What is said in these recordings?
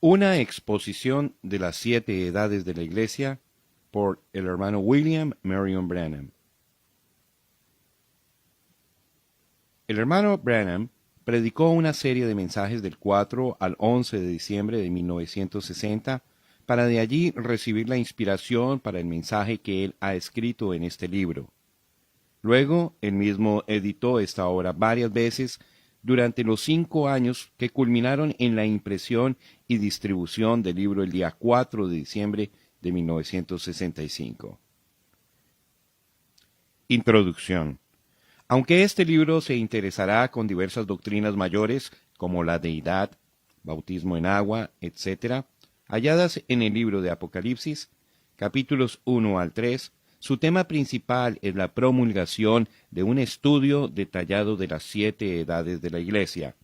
Una exposición de las 7 edades de la Iglesia por el hermano William Marion Branham. El hermano Branham predicó una serie de mensajes del 4 al 11 de diciembre de 1960 para de allí recibir la inspiración para el mensaje que él ha escrito en este libro. Luego, él mismo editó esta obra varias veces durante los 5 años que culminaron en la impresión y distribución del libro el día 4 de diciembre de 1965. Introducción. Aunque este libro se interesará con diversas doctrinas mayores, como la deidad, bautismo en agua, etc., halladas en el libro de Apocalipsis, capítulos 1 al 3, su tema principal es la promulgación de un estudio detallado de las 7 edades de la Iglesia.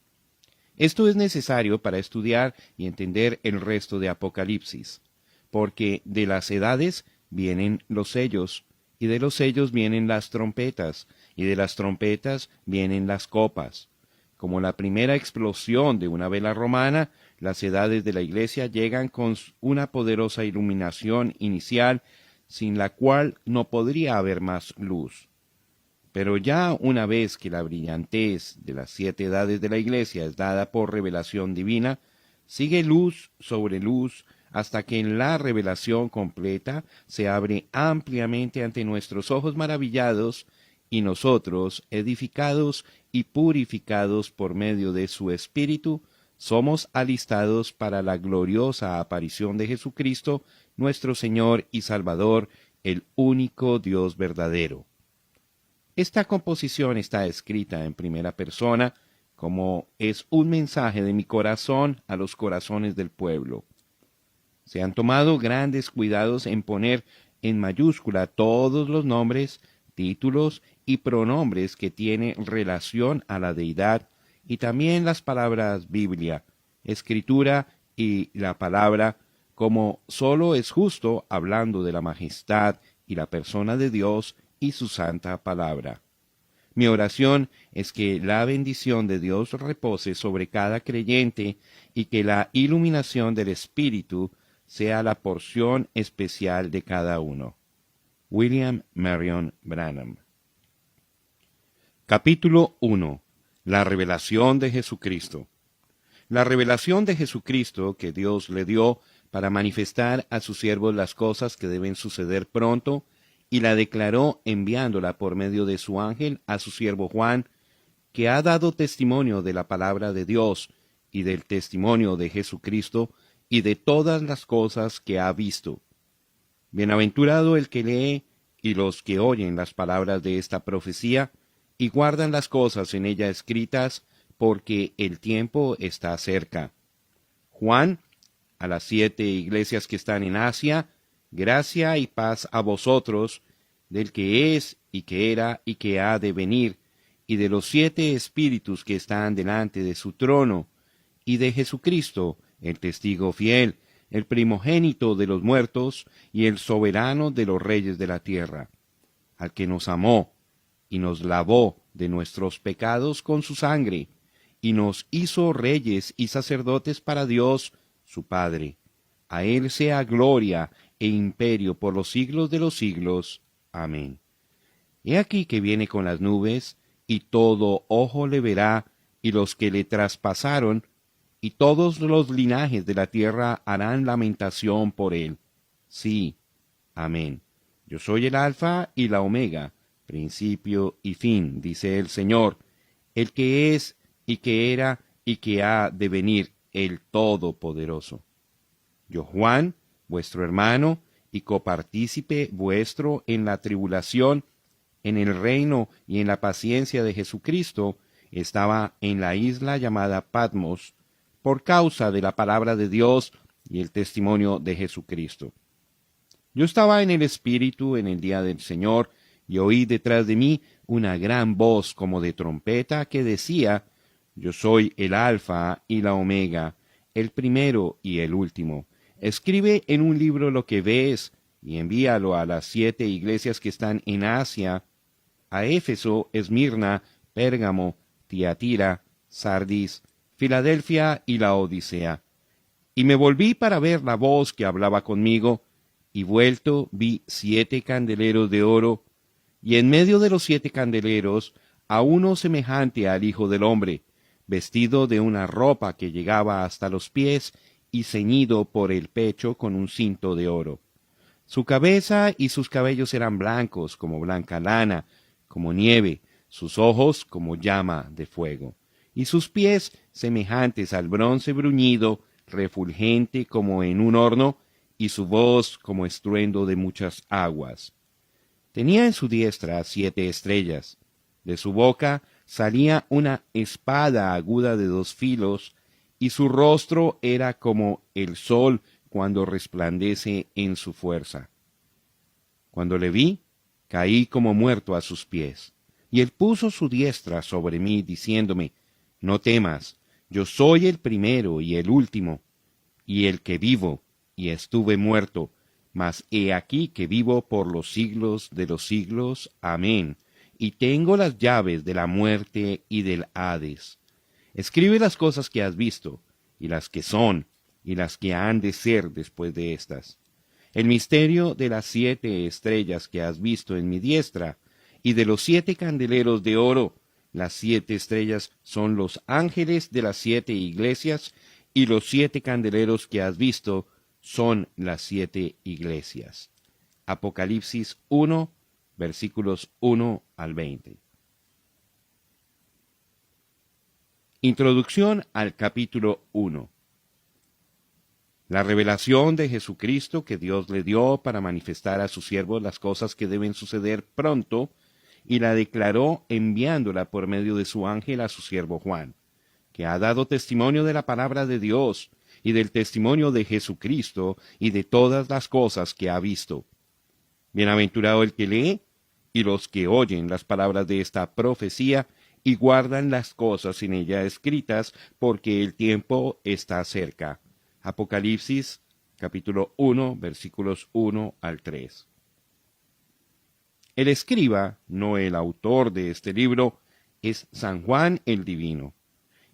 Esto es necesario para estudiar y entender el resto de Apocalipsis, porque de las edades vienen los sellos, y de los sellos vienen las trompetas, y de las trompetas vienen las copas. Como la primera explosión de una vela romana, las edades de la Iglesia llegan con una poderosa iluminación inicial, sin la cual no podría haber más luz. Pero ya una vez que la brillantez de las 7 edades de la Iglesia es dada por revelación divina, sigue luz sobre luz hasta que en la revelación completa se abre ampliamente ante nuestros ojos maravillados y nosotros, edificados y purificados por medio de su Espíritu, somos alistados para la gloriosa aparición de Jesucristo, nuestro Señor y Salvador, el único Dios verdadero. Esta composición está escrita en primera persona, como es un mensaje de mi corazón a los corazones del pueblo. Se han tomado grandes cuidados en poner en mayúscula todos los nombres, títulos y pronombres que tienen relación a la deidad, y también las palabras Biblia, Escritura y la palabra, como sólo es justo hablando de la majestad y la persona de Dios y su santa palabra. Mi oración es que la bendición de Dios repose sobre cada creyente y que la iluminación del Espíritu sea la porción especial de cada uno. William Marion Branham. Capítulo 1. La revelación de Jesucristo. La revelación de Jesucristo que Dios le dio para manifestar a sus siervos las cosas que deben suceder pronto, y la declaró enviándola por medio de su ángel a su siervo Juan, que ha dado testimonio de la palabra de Dios y del testimonio de Jesucristo y de todas las cosas que ha visto. Bienaventurado el que lee y los que oyen las palabras de esta profecía y guardan las cosas en ella escritas, porque el tiempo está cerca. Juan, a las 7 iglesias que están en Asia, gracia y paz a vosotros, del que es, y que era, y que ha de venir, y de los 7 espíritus que están delante de su trono, y de Jesucristo, el testigo fiel, el primogénito de los muertos, y el soberano de los reyes de la tierra, al que nos amó, y nos lavó de nuestros pecados con su sangre, y nos hizo reyes y sacerdotes para Dios, su Padre. A él sea gloria e imperio por los siglos de los siglos. Amén. He aquí que viene con las nubes, y todo ojo le verá, y los que le traspasaron, y todos los linajes de la tierra harán lamentación por él. Sí. Amén. Yo soy el Alfa y la Omega, principio y fin, dice el Señor, el que es, y que era, y que ha de venir, el Todopoderoso. Yo, Juan, vuestro hermano, y copartícipe vuestro en la tribulación, en el reino y en la paciencia de Jesucristo, estaba en la isla llamada Patmos, por causa de la palabra de Dios y el testimonio de Jesucristo. Yo estaba en el Espíritu en el día del Señor, y oí detrás de mí una gran voz como de trompeta que decía: Yo soy el Alfa y la Omega, el primero y el último. Escribe en un libro lo que ves, y envíalo a las 7 iglesias que están en Asia, a Éfeso, Esmirna, Pérgamo, Tiatira, Sardis, Filadelfia y la Odisea. Y me volví para ver la voz que hablaba conmigo, y vuelto vi 7 candeleros de oro, y en medio de los 7 candeleros a uno semejante al Hijo del Hombre, vestido de una ropa que llegaba hasta los pies y ceñido por el pecho con un cinto de oro. Su cabeza y sus cabellos eran blancos como blanca lana, como nieve, sus ojos como llama de fuego, y sus pies semejantes al bronce bruñido, refulgente como en un horno, y su voz como estruendo de muchas aguas. Tenía en su diestra 7 estrellas. De su boca salía una espada aguda de 2 filos, y su rostro era como el sol cuando resplandece en su fuerza. Cuando le vi, caí como muerto a sus pies, y él puso su diestra sobre mí, diciéndome, no temas, yo soy el primero y el último, y el que vivo, y estuve muerto, mas he aquí que vivo por los siglos de los siglos. Amén. Y tengo las llaves de la muerte y del Hades. Escribe las cosas que has visto, y las que son, y las que han de ser después de estas. El misterio de las 7 estrellas que has visto en mi diestra, y de los 7 candeleros de oro. Las 7 estrellas son los ángeles de las 7 iglesias, y los 7 candeleros que has visto son las 7 iglesias. Apocalipsis 1, versículos 1 al 20. Introducción al capítulo 1. La revelación de Jesucristo que Dios le dio para manifestar a sus siervos las cosas que deben suceder pronto, y la declaró enviándola por medio de su ángel a su siervo Juan, que ha dado testimonio de la palabra de Dios, y del testimonio de Jesucristo, y de todas las cosas que ha visto. Bienaventurado el que lee, y los que oyen las palabras de esta profecía, y guardan las cosas en ella escritas, porque el tiempo está cerca. Apocalipsis, capítulo 1, versículos 1 al 3. El escriba, no el autor de este libro, es San Juan el Divino.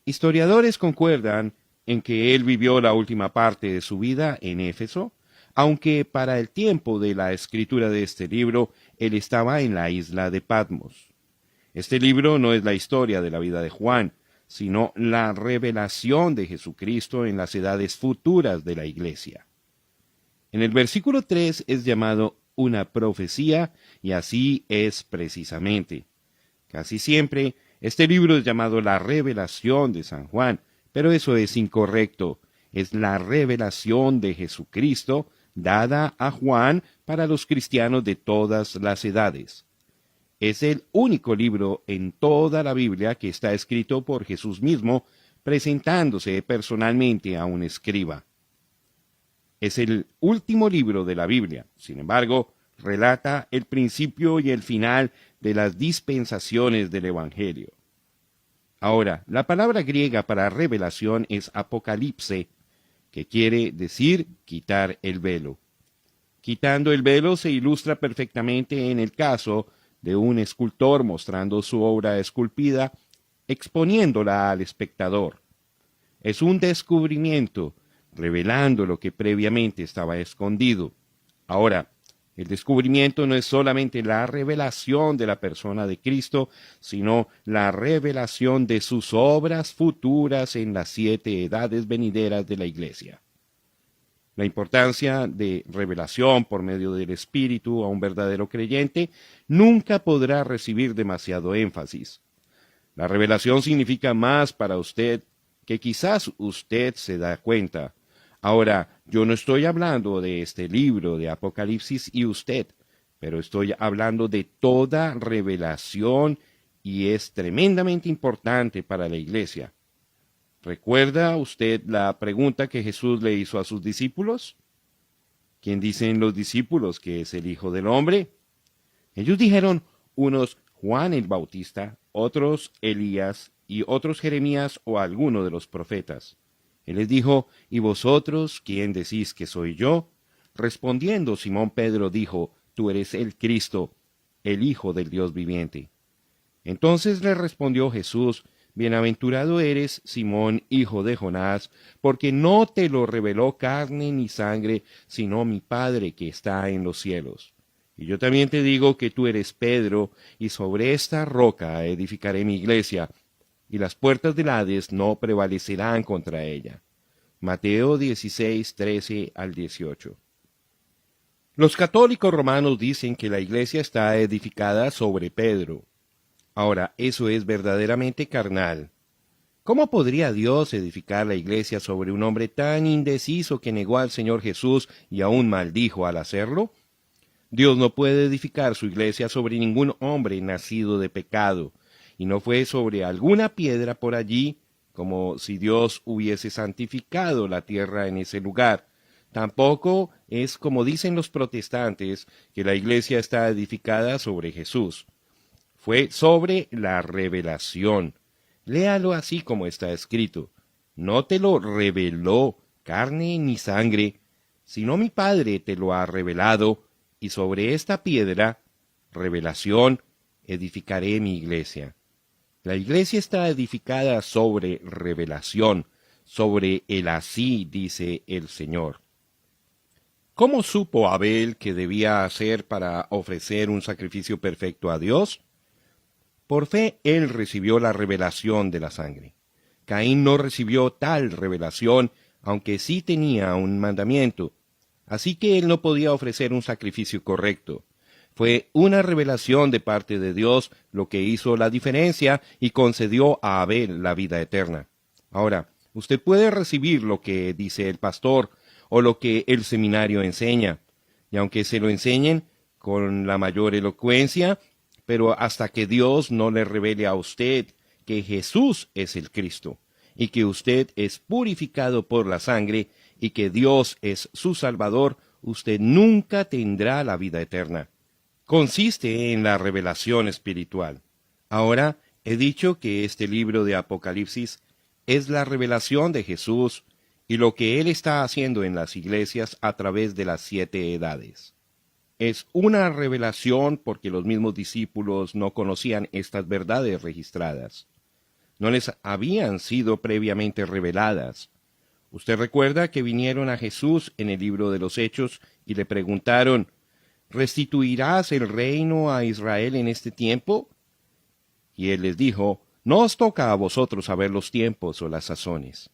Historiadores concuerdan en que él vivió la última parte de su vida en Éfeso, aunque para el tiempo de la escritura de este libro él estaba en la isla de Patmos. Este libro no es la historia de la vida de Juan, sino la revelación de Jesucristo en las edades futuras de la Iglesia. En el versículo 3 es llamado una profecía, y así es precisamente. Casi siempre este libro es llamado la revelación de San Juan, pero eso es incorrecto. Es la revelación de Jesucristo dada a Juan para los cristianos de todas las edades. Es el único libro en toda la Biblia que está escrito por Jesús mismo, presentándose personalmente a un escriba. Es el último libro de la Biblia. Sin embargo, relata el principio y el final de las dispensaciones del Evangelio. Ahora, la palabra griega para revelación es apocalipse, que quiere decir quitar el velo. Quitando el velo se ilustra perfectamente en el caso de un escultor mostrando su obra esculpida, exponiéndola al espectador. Es un descubrimiento, revelando lo que previamente estaba escondido. Ahora, el descubrimiento no es solamente la revelación de la persona de Cristo, sino la revelación de sus obras futuras en las 7 edades venideras de la Iglesia. La importancia de revelación por medio del Espíritu a un verdadero creyente nunca podrá recibir demasiado énfasis. La revelación significa más para usted que quizás usted se da cuenta. Ahora, yo no estoy hablando de este libro de Apocalipsis y usted, pero estoy hablando de toda revelación, y es tremendamente importante para la Iglesia. ¿Recuerda usted la pregunta que Jesús le hizo a sus discípulos? ¿Quién dicen los discípulos que es el Hijo del Hombre? Ellos dijeron, unos Juan el Bautista, otros Elías y otros Jeremías o alguno de los profetas. Él les dijo, ¿y vosotros quién decís que soy yo? Respondiendo, Simón Pedro dijo, tú eres el Cristo, el Hijo del Dios viviente. Entonces le respondió Jesús, Bienaventurado eres, Simón, hijo de Jonás, porque no te lo reveló carne ni sangre, sino mi Padre que está en los cielos. Y yo también te digo que tú eres Pedro, y sobre esta roca edificaré mi iglesia, y las puertas del Hades no prevalecerán contra ella. Mateo 16, 13 al 18. Los católicos romanos dicen que la iglesia está edificada sobre Pedro. Ahora, eso es verdaderamente carnal. ¿Cómo podría Dios edificar la iglesia sobre un hombre tan indeciso que negó al Señor Jesús y aún maldijo al hacerlo? Dios no puede edificar su iglesia sobre ningún hombre nacido de pecado, y no fue sobre alguna piedra por allí, como si Dios hubiese santificado la tierra en ese lugar. Tampoco es como dicen los protestantes, que la iglesia está edificada sobre Jesús. Fue sobre la revelación. Léalo así como está escrito. No te lo reveló carne ni sangre, sino mi Padre te lo ha revelado, y sobre esta piedra, revelación, edificaré mi iglesia. La iglesia está edificada sobre revelación, sobre el así dice el Señor. ¿Cómo supo Abel que debía hacer para ofrecer un sacrificio perfecto a Dios? Por fe él recibió la revelación de la sangre. Caín no recibió tal revelación, aunque sí tenía un mandamiento. Así que él no podía ofrecer un sacrificio correcto. Fue una revelación de parte de Dios lo que hizo la diferencia y concedió a Abel la vida eterna. Ahora, usted puede recibir lo que dice el pastor o lo que el seminario enseña, y aunque se lo enseñen con la mayor elocuencia, pero hasta que Dios no le revele a usted que Jesús es el Cristo, y que usted es purificado por la sangre, y que Dios es su Salvador, usted nunca tendrá la vida eterna. Consiste en la revelación espiritual. Ahora, he dicho que este libro de Apocalipsis es la revelación de Jesús y lo que Él está haciendo en las iglesias a través de las 7 edades. Es una revelación porque los mismos discípulos no conocían estas verdades registradas. No les habían sido previamente reveladas. Usted recuerda que vinieron a Jesús en el libro de los Hechos y le preguntaron, ¿restituirás el reino a Israel en este tiempo? Y él les dijo, no os toca a vosotros saber los tiempos o las sazones.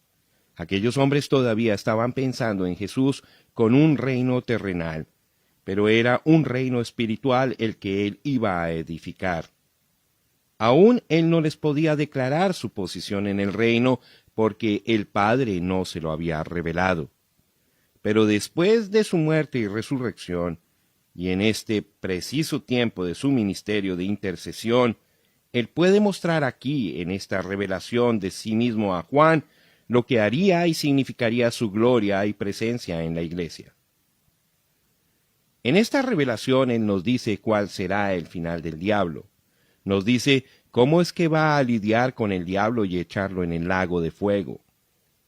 Aquellos hombres todavía estaban pensando en Jesús con un reino terrenal, pero era un reino espiritual el que él iba a edificar. Aún él no les podía declarar su posición en el reino porque el Padre no se lo había revelado. Pero después de su muerte y resurrección, y en este preciso tiempo de su ministerio de intercesión, él puede mostrar aquí, en esta revelación de sí mismo a Juan, lo que haría y significaría su gloria y presencia en la iglesia. En esta revelación él nos dice cuál será el final del diablo. Nos dice cómo es que va a lidiar con el diablo y echarlo en el lago de fuego.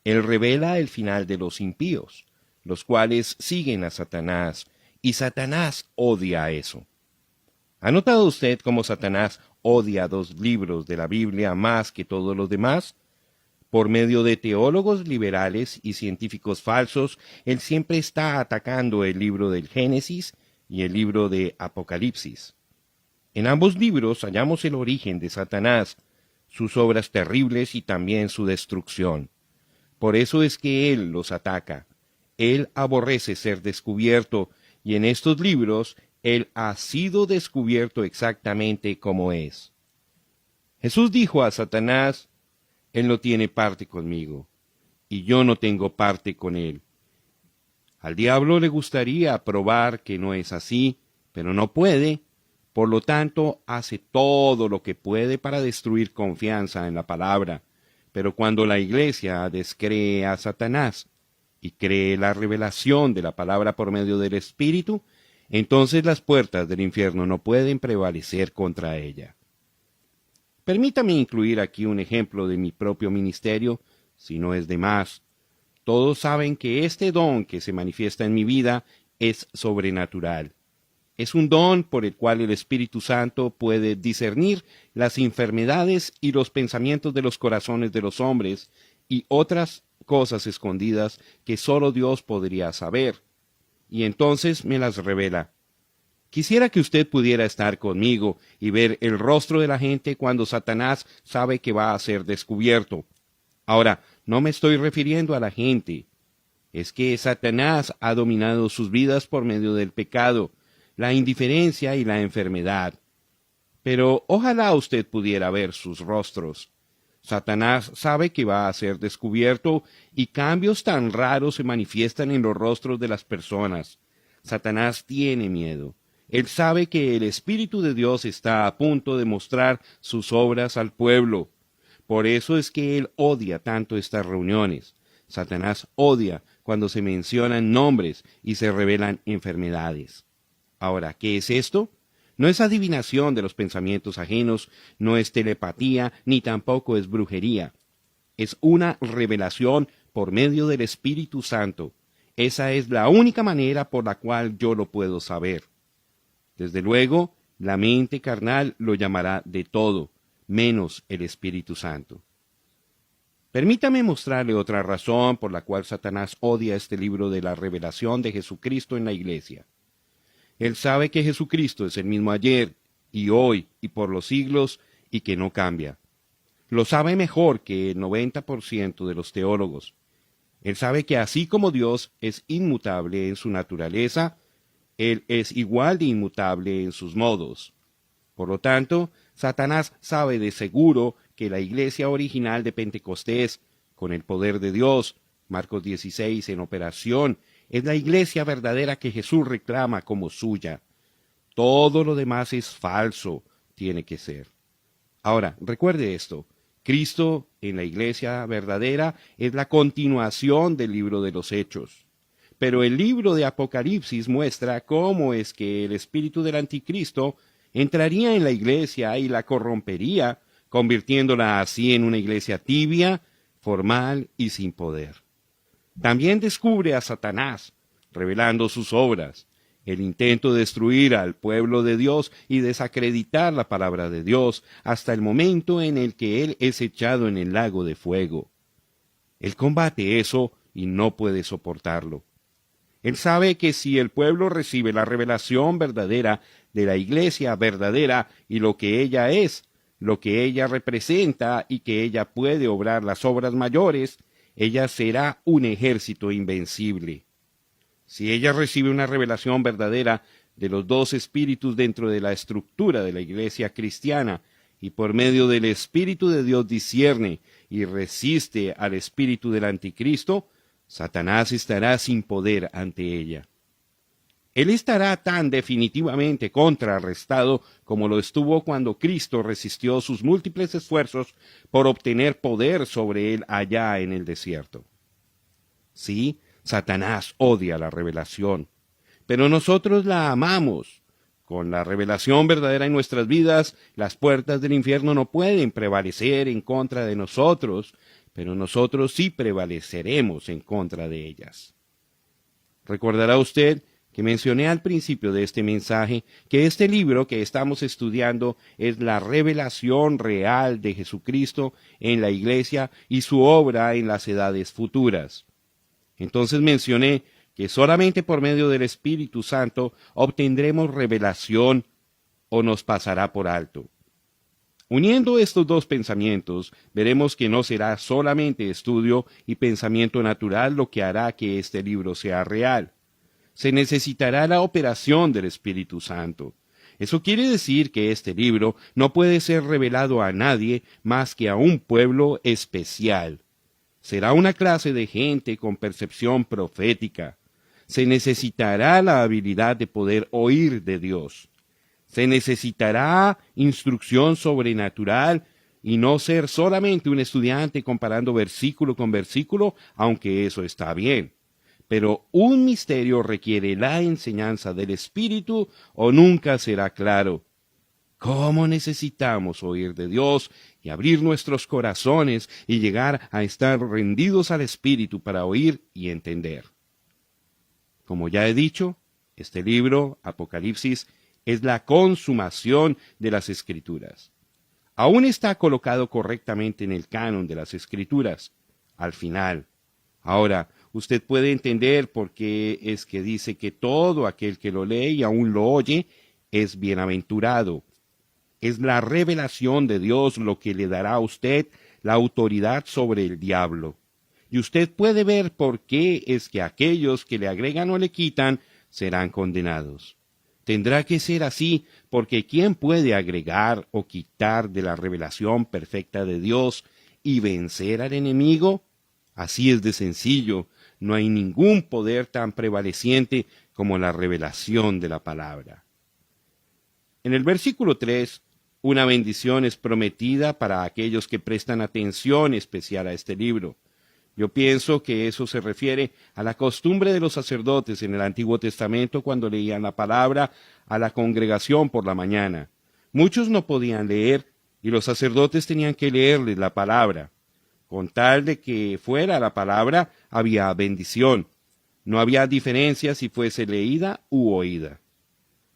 Él revela el final de los impíos, los cuales siguen a Satanás, y Satanás odia eso. ¿Ha notado usted cómo Satanás odia 2 libros de la Biblia más que todos los demás? Por medio de teólogos liberales y científicos falsos, él siempre está atacando el libro del Génesis y el libro de Apocalipsis. En ambos libros hallamos el origen de Satanás, sus obras terribles y también su destrucción. Por eso es que él los ataca. Él aborrece ser descubierto, y en estos libros él ha sido descubierto exactamente como es. Jesús dijo a Satanás, él no tiene parte conmigo, y yo no tengo parte con él. Al diablo le gustaría probar que no es así, pero no puede. Por lo tanto, hace todo lo que puede para destruir confianza en la palabra. Pero cuando la iglesia descree a Satanás y cree la revelación de la palabra por medio del Espíritu, entonces las puertas del infierno no pueden prevalecer contra ella. Permítame incluir aquí un ejemplo de mi propio ministerio, si no es de más. Todos saben que este don que se manifiesta en mi vida es sobrenatural. Es un don por el cual el Espíritu Santo puede discernir las enfermedades y los pensamientos de los corazones de los hombres y otras cosas escondidas que solo Dios podría saber. Y entonces me las revela. Quisiera que usted pudiera estar conmigo y ver el rostro de la gente cuando Satanás sabe que va a ser descubierto. Ahora, no me estoy refiriendo a la gente. Es que Satanás ha dominado sus vidas por medio del pecado, la indiferencia y la enfermedad. Pero ojalá usted pudiera ver sus rostros. Satanás sabe que va a ser descubierto y cambios tan raros se manifiestan en los rostros de las personas. Satanás tiene miedo. Él sabe que el Espíritu de Dios está a punto de mostrar sus obras al pueblo. Por eso es que él odia tanto estas reuniones. Satanás odia cuando se mencionan nombres y se revelan enfermedades. Ahora, ¿qué es esto? No es adivinación de los pensamientos ajenos, no es telepatía, ni tampoco es brujería. Es una revelación por medio del Espíritu Santo. Esa es la única manera por la cual yo lo puedo saber. Desde luego, la mente carnal lo llamará de todo, menos el Espíritu Santo. Permítame mostrarle otra razón por la cual Satanás odia este libro de la revelación de Jesucristo en la iglesia. Él sabe que Jesucristo es el mismo ayer, y hoy, y por los siglos, y que no cambia. Lo sabe mejor que el 90% de los teólogos. Él sabe que así como Dios es inmutable en su naturaleza, Él es igual de inmutable en sus modos. Por lo tanto, Satanás sabe de seguro que la iglesia original de Pentecostés, con el poder de Dios, Marcos 16 en operación, es la iglesia verdadera que Jesús reclama como suya. Todo lo demás es falso, tiene que ser. Ahora, recuerde esto. Cristo en la iglesia verdadera es la continuación del libro de los Hechos. Pero el libro de Apocalipsis muestra cómo es que el espíritu del anticristo entraría en la iglesia y la corrompería, convirtiéndola así en una iglesia tibia, formal y sin poder. También descubre a Satanás, revelando sus obras, el intento de destruir al pueblo de Dios y desacreditar la palabra de Dios hasta el momento en el que él es echado en el lago de fuego. Él combate eso y no puede soportarlo. Él sabe que si el pueblo recibe la revelación verdadera de la iglesia verdadera y lo que ella es, lo que ella representa y que ella puede obrar las obras mayores, ella será un ejército invencible. Si ella recibe una revelación verdadera de los dos espíritus dentro de la estructura de la iglesia cristiana y por medio del Espíritu de Dios discierne y resiste al espíritu del anticristo, Satanás estará sin poder ante ella. Él estará tan definitivamente contrarrestado como lo estuvo cuando Cristo resistió sus múltiples esfuerzos por obtener poder sobre él allá en el desierto. Sí, Satanás odia la revelación, pero nosotros la amamos. Con la revelación verdadera en nuestras vidas, las puertas del infierno no pueden prevalecer en contra de nosotros, pero nosotros sí prevaleceremos en contra de ellas. Recordará usted que mencioné al principio de este mensaje que este libro que estamos estudiando es la revelación real de Jesucristo en la iglesia y su obra en las edades futuras. Entonces mencioné que solamente por medio del Espíritu Santo obtendremos revelación o nos pasará por alto. Uniendo estos dos pensamientos, veremos que no será solamente estudio y pensamiento natural lo que hará que este libro sea real. Se necesitará la operación del Espíritu Santo. Eso quiere decir que este libro no puede ser revelado a nadie más que a un pueblo especial. Será una clase de gente con percepción profética. Se necesitará la habilidad de poder oír de Dios. Se necesitará instrucción sobrenatural y no ser solamente un estudiante comparando versículo con versículo, aunque eso está bien. Pero un misterio requiere la enseñanza del Espíritu o nunca será claro. ¿Cómo necesitamos oír de Dios y abrir nuestros corazones y llegar a estar rendidos al Espíritu para oír y entender? Como ya he dicho, Este libro, Apocalipsis, es la consumación de las Escrituras. Aún está colocado correctamente en el canon de las Escrituras, al final. Ahora, usted puede entender por qué es que dice que todo aquel que lo lee y aún lo oye es bienaventurado. Es la revelación de Dios lo que le dará a usted la autoridad sobre el diablo. Y usted puede ver por qué es que aquellos que le agregan o le quitan serán condenados. Tendrá que ser así, porque ¿quién puede agregar o quitar de la revelación perfecta de Dios y vencer al enemigo? Así es de sencillo. No hay ningún poder tan prevaleciente como la revelación de la palabra. En el versículo 3, una bendición es prometida para aquellos que prestan atención especial a este libro. Yo pienso que eso se refiere a la costumbre de los sacerdotes en el Antiguo Testamento cuando leían la palabra a la congregación por la mañana. Muchos no podían leer y los sacerdotes tenían que leerles la palabra. Con tal de que fuera la palabra, había bendición. No había diferencia si fuese leída u oída.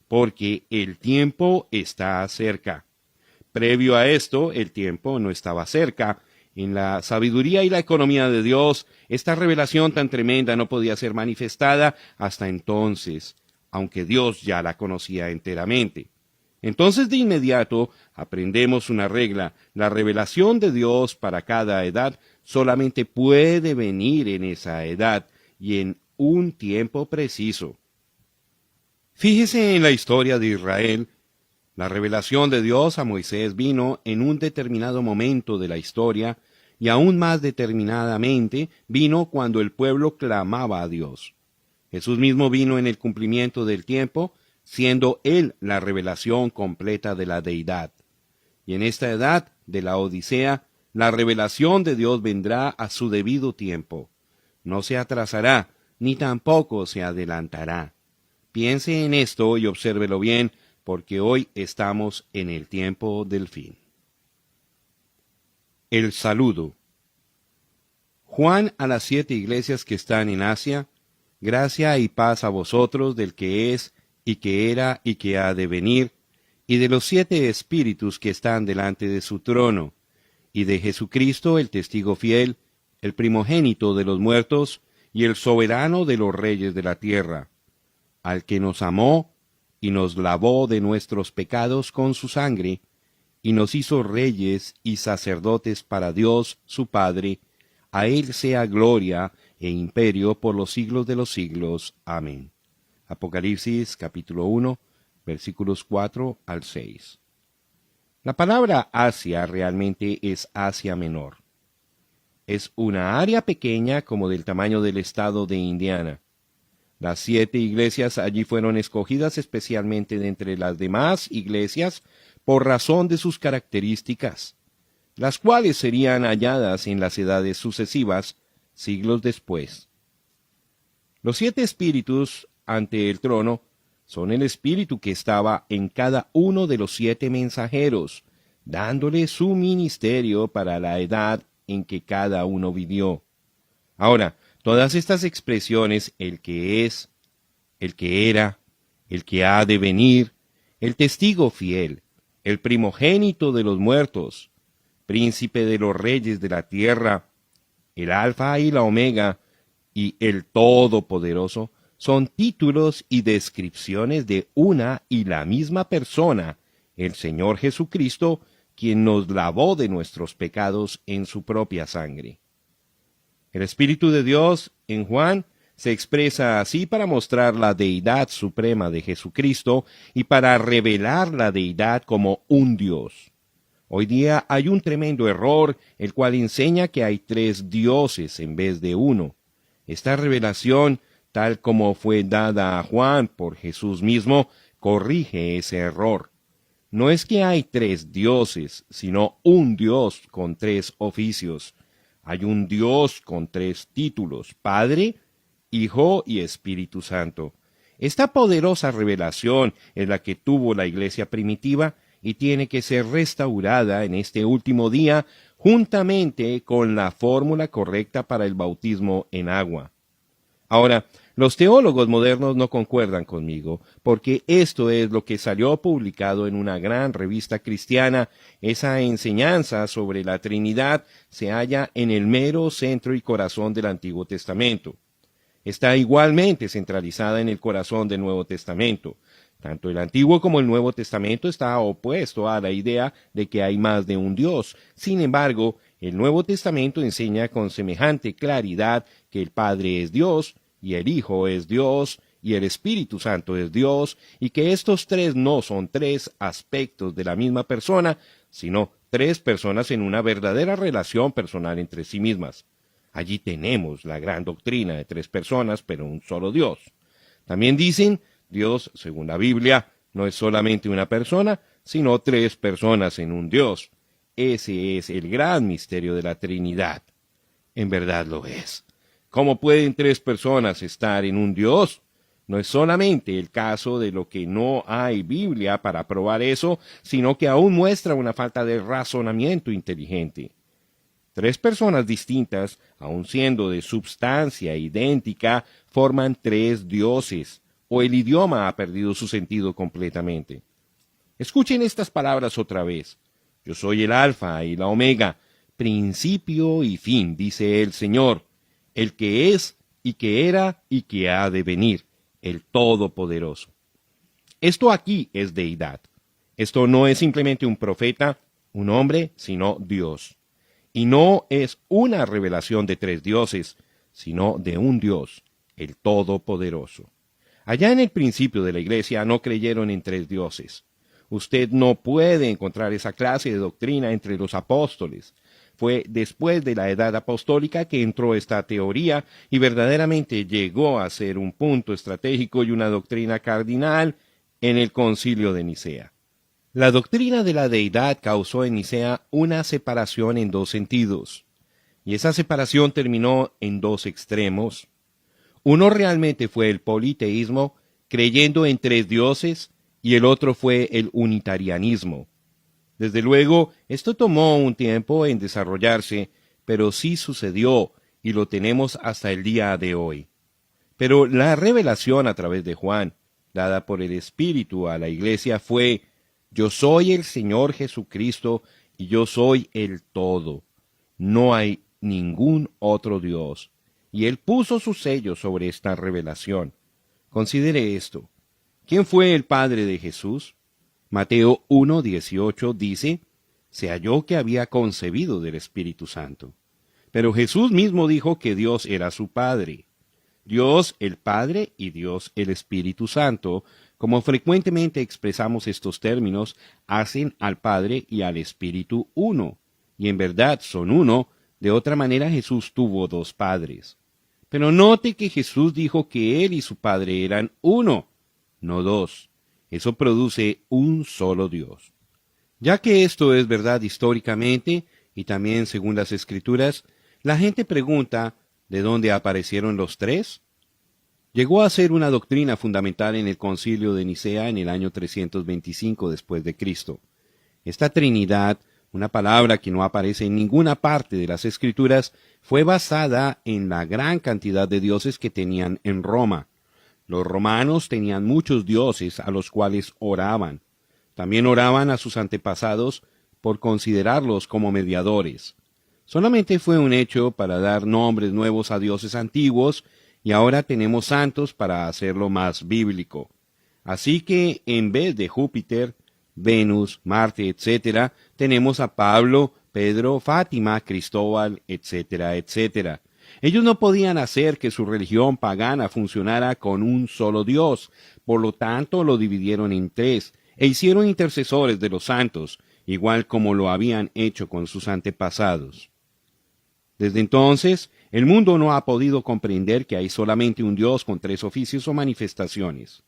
Porque el tiempo está cerca. Previo a esto, el tiempo no estaba cerca. En la sabiduría y la economía de Dios, esta revelación tan tremenda no podía ser manifestada hasta entonces, aunque Dios ya la conocía enteramente. Entonces de inmediato aprendemos una regla: la revelación de Dios para cada edad solamente puede venir en esa edad y en un tiempo preciso. Fíjese en la historia de Israel. La revelación de Dios a Moisés vino en un determinado momento de la historia, y aún más determinadamente vino cuando el pueblo clamaba a Dios. Jesús mismo vino en el cumplimiento del tiempo, siendo Él la revelación completa de la deidad. Y en esta edad de la Odisea, la revelación de Dios vendrá a su debido tiempo. No se atrasará, ni tampoco se adelantará. Piense en esto y obsérvelo bien, porque hoy estamos en el tiempo del fin. El saludo. Juan a las 7 iglesias que están en Asia: gracia y paz a vosotros del que es, y que era, y que ha de venir, y de los 7 espíritus que están delante de su trono, y de Jesucristo el testigo fiel, el primogénito de los muertos, y el soberano de los reyes de la tierra, al que nos amó, y nos lavó de nuestros pecados con su sangre, y nos hizo reyes y sacerdotes para Dios su Padre. A Él sea gloria e imperio por los siglos de los siglos. Amén. Apocalipsis capítulo 1, versículos 4 al 6. La palabra Asia realmente es Asia Menor. Es una área pequeña como del tamaño del estado de Indiana. Las 7 iglesias allí fueron escogidas especialmente de entre las demás iglesias por razón de sus características, las cuales serían halladas en las edades sucesivas, siglos después. Los 7 espíritus ante el trono son el espíritu que estaba en cada uno de los 7 mensajeros, dándole su ministerio para la edad en que cada uno vivió. Ahora, todas estas expresiones, el que es, el que era, el que ha de venir, el testigo fiel, el primogénito de los muertos, príncipe de los reyes de la tierra, el alfa y la omega, y el todopoderoso, son títulos y descripciones de una y la misma persona, el Señor Jesucristo, quien nos lavó de nuestros pecados en su propia sangre. El Espíritu de Dios, en Juan, se expresa así para mostrar la deidad suprema de Jesucristo y para revelar la deidad como un Dios. Hoy día hay un tremendo error, el cual enseña que hay 3 dioses en vez de uno. Esta revelación, tal como fue dada a Juan por Jesús mismo, corrige ese error. No es que hay 3 dioses, sino un Dios con 3 oficios. Hay un Dios con 3 títulos: Padre, Hijo y Espíritu Santo. Esta poderosa revelación es la que tuvo la iglesia primitiva y tiene que ser restaurada en este último día, juntamente con la fórmula correcta para el bautismo en agua. Ahora, los teólogos modernos no concuerdan conmigo, porque esto es lo que salió publicado en una gran revista cristiana. Esa enseñanza sobre la Trinidad se halla en el mero centro y corazón del Antiguo Testamento. Está igualmente centralizada en el corazón del Nuevo Testamento. Tanto el Antiguo como el Nuevo Testamento está opuesto a la idea de que hay más de un Dios. Sin embargo, el Nuevo Testamento enseña con semejante claridad que el Padre es Dios, y el Hijo es Dios, y el Espíritu Santo es Dios, y que estos tres no son tres aspectos de la misma persona, sino tres personas en una verdadera relación personal entre sí mismas. Allí tenemos la gran doctrina de tres personas, pero un solo Dios. También dicen, Dios, según la Biblia, no es solamente una persona, sino tres personas en un Dios. Ese es el gran misterio de la Trinidad. En verdad lo es. ¿Cómo pueden tres personas estar en un Dios? No es solamente el caso de lo que no hay Biblia para probar eso, sino que aún muestra una falta de razonamiento inteligente. Tres personas distintas, aun siendo de substancia idéntica, forman tres dioses, o el idioma ha perdido su sentido completamente. Escuchen estas palabras otra vez. Yo soy el Alfa y la Omega, principio y fin, dice el Señor, el que es y que era y que ha de venir, el Todopoderoso. Esto aquí es deidad. Esto no es simplemente un profeta, un hombre, sino Dios. Y no es una revelación de tres dioses, sino de un Dios, el Todopoderoso. Allá en el principio de la Iglesia no creyeron en tres dioses. Usted no puede encontrar esa clase de doctrina entre los apóstoles. Fue después de la edad apostólica que entró esta teoría y verdaderamente llegó a ser un punto estratégico y una doctrina cardinal en el Concilio de Nicea. La doctrina de la deidad causó en Nicea una separación en dos sentidos, y esa separación terminó en dos extremos. Uno realmente fue el politeísmo, creyendo en tres dioses, y el otro fue el unitarianismo. Desde luego, esto tomó un tiempo en desarrollarse, pero sí sucedió, y lo tenemos hasta el día de hoy. Pero la revelación a través de Juan, dada por el Espíritu a la Iglesia, fue: yo soy el Señor Jesucristo, y yo soy el todo. No hay ningún otro Dios. Y Él puso su sello sobre esta revelación. Considere esto. ¿Quién fue el Padre de Jesús? Mateo 1:18 dice, se halló que había concebido del Espíritu Santo. Pero Jesús mismo dijo que Dios era su Padre. Dios el Padre y Dios el Espíritu Santo, como frecuentemente expresamos estos términos, hacen al Padre y al Espíritu uno. Y en verdad son uno, de otra manera Jesús tuvo dos padres. Pero note que Jesús dijo que Él y su Padre eran uno, no dos. Eso produce un solo Dios. Ya que esto es verdad históricamente y también según las Escrituras, la gente pregunta, ¿de dónde aparecieron los tres? Llegó a ser una doctrina fundamental en el Concilio de Nicea en el año 325 después de Cristo. Esta Trinidad, una palabra que no aparece en ninguna parte de las Escrituras, fue basada en la gran cantidad de dioses que tenían en Roma. Los romanos tenían muchos dioses a los cuales oraban. También oraban a sus antepasados por considerarlos como mediadores. Solamente fue un hecho para dar nombres nuevos a dioses antiguos, y ahora tenemos santos para hacerlo más bíblico. Así que en vez de Júpiter, Venus, Marte, etc., tenemos a Pablo, Pedro, Fátima, Cristóbal, etcétera, etcétera. Ellos no podían hacer que su religión pagana funcionara con un solo Dios, por lo tanto lo dividieron en tres, e hicieron intercesores de los santos, igual como lo habían hecho con sus antepasados. Desde entonces, el mundo no ha podido comprender que hay solamente un Dios con tres oficios o manifestaciones.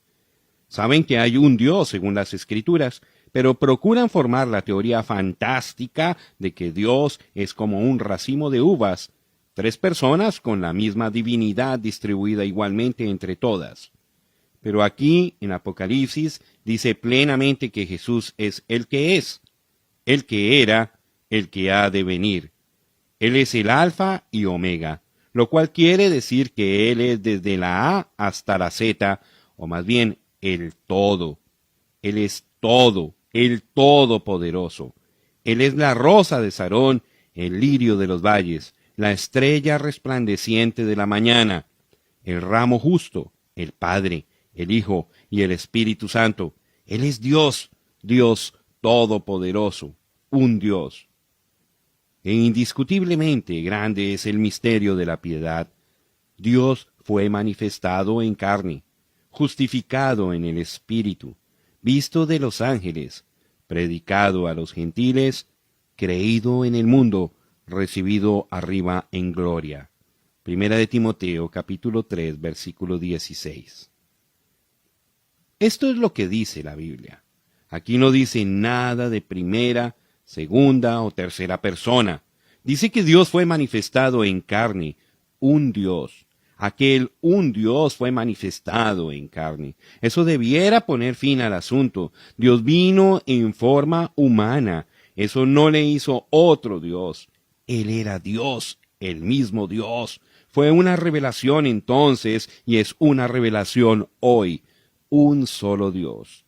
Saben que hay un Dios según las Escrituras, pero procuran formar la teoría fantástica de que Dios es como un racimo de uvas, tres personas con la misma divinidad distribuida igualmente entre todas. Pero aquí, en Apocalipsis, dice plenamente que Jesús es, el que era, el que ha de venir. Él es el Alfa y Omega, lo cual quiere decir que Él es desde la A hasta la Z, o más bien el todo. Él es todo, el Todopoderoso. Él es la rosa de Sarón, el lirio de los valles, la estrella resplandeciente de la mañana, el ramo justo, el Padre, el Hijo y el Espíritu Santo. Él es Dios, Dios Todopoderoso, un Dios. E indiscutiblemente grande es el misterio de la piedad. Dios fue manifestado en carne, justificado en el Espíritu, visto de los ángeles, predicado a los gentiles, creído en el mundo, recibido arriba en gloria. Primera de Timoteo, capítulo 3, versículo 16. Esto es lo que dice la Biblia. Aquí no dice nada de primera, segunda o tercera persona. Dice que Dios fue manifestado en carne, un Dios. Aquel un Dios fue manifestado en carne. Eso debiera poner fin al asunto. Dios vino en forma humana. Eso no le hizo otro Dios. Él era Dios, el mismo Dios. Fue una revelación entonces y es una revelación hoy. Un solo Dios.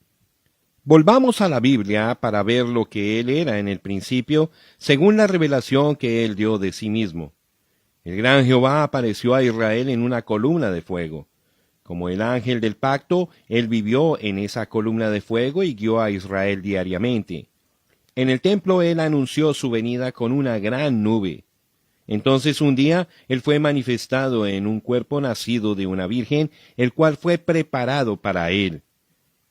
Volvamos a la Biblia para ver lo que Él era en el principio, según la revelación que Él dio de sí mismo. El gran Jehová apareció a Israel en una columna de fuego. Como el ángel del pacto, Él vivió en esa columna de fuego y guió a Israel diariamente. En el templo Él anunció su venida con una gran nube. Entonces un día Él fue manifestado en un cuerpo nacido de una virgen, el cual fue preparado para Él.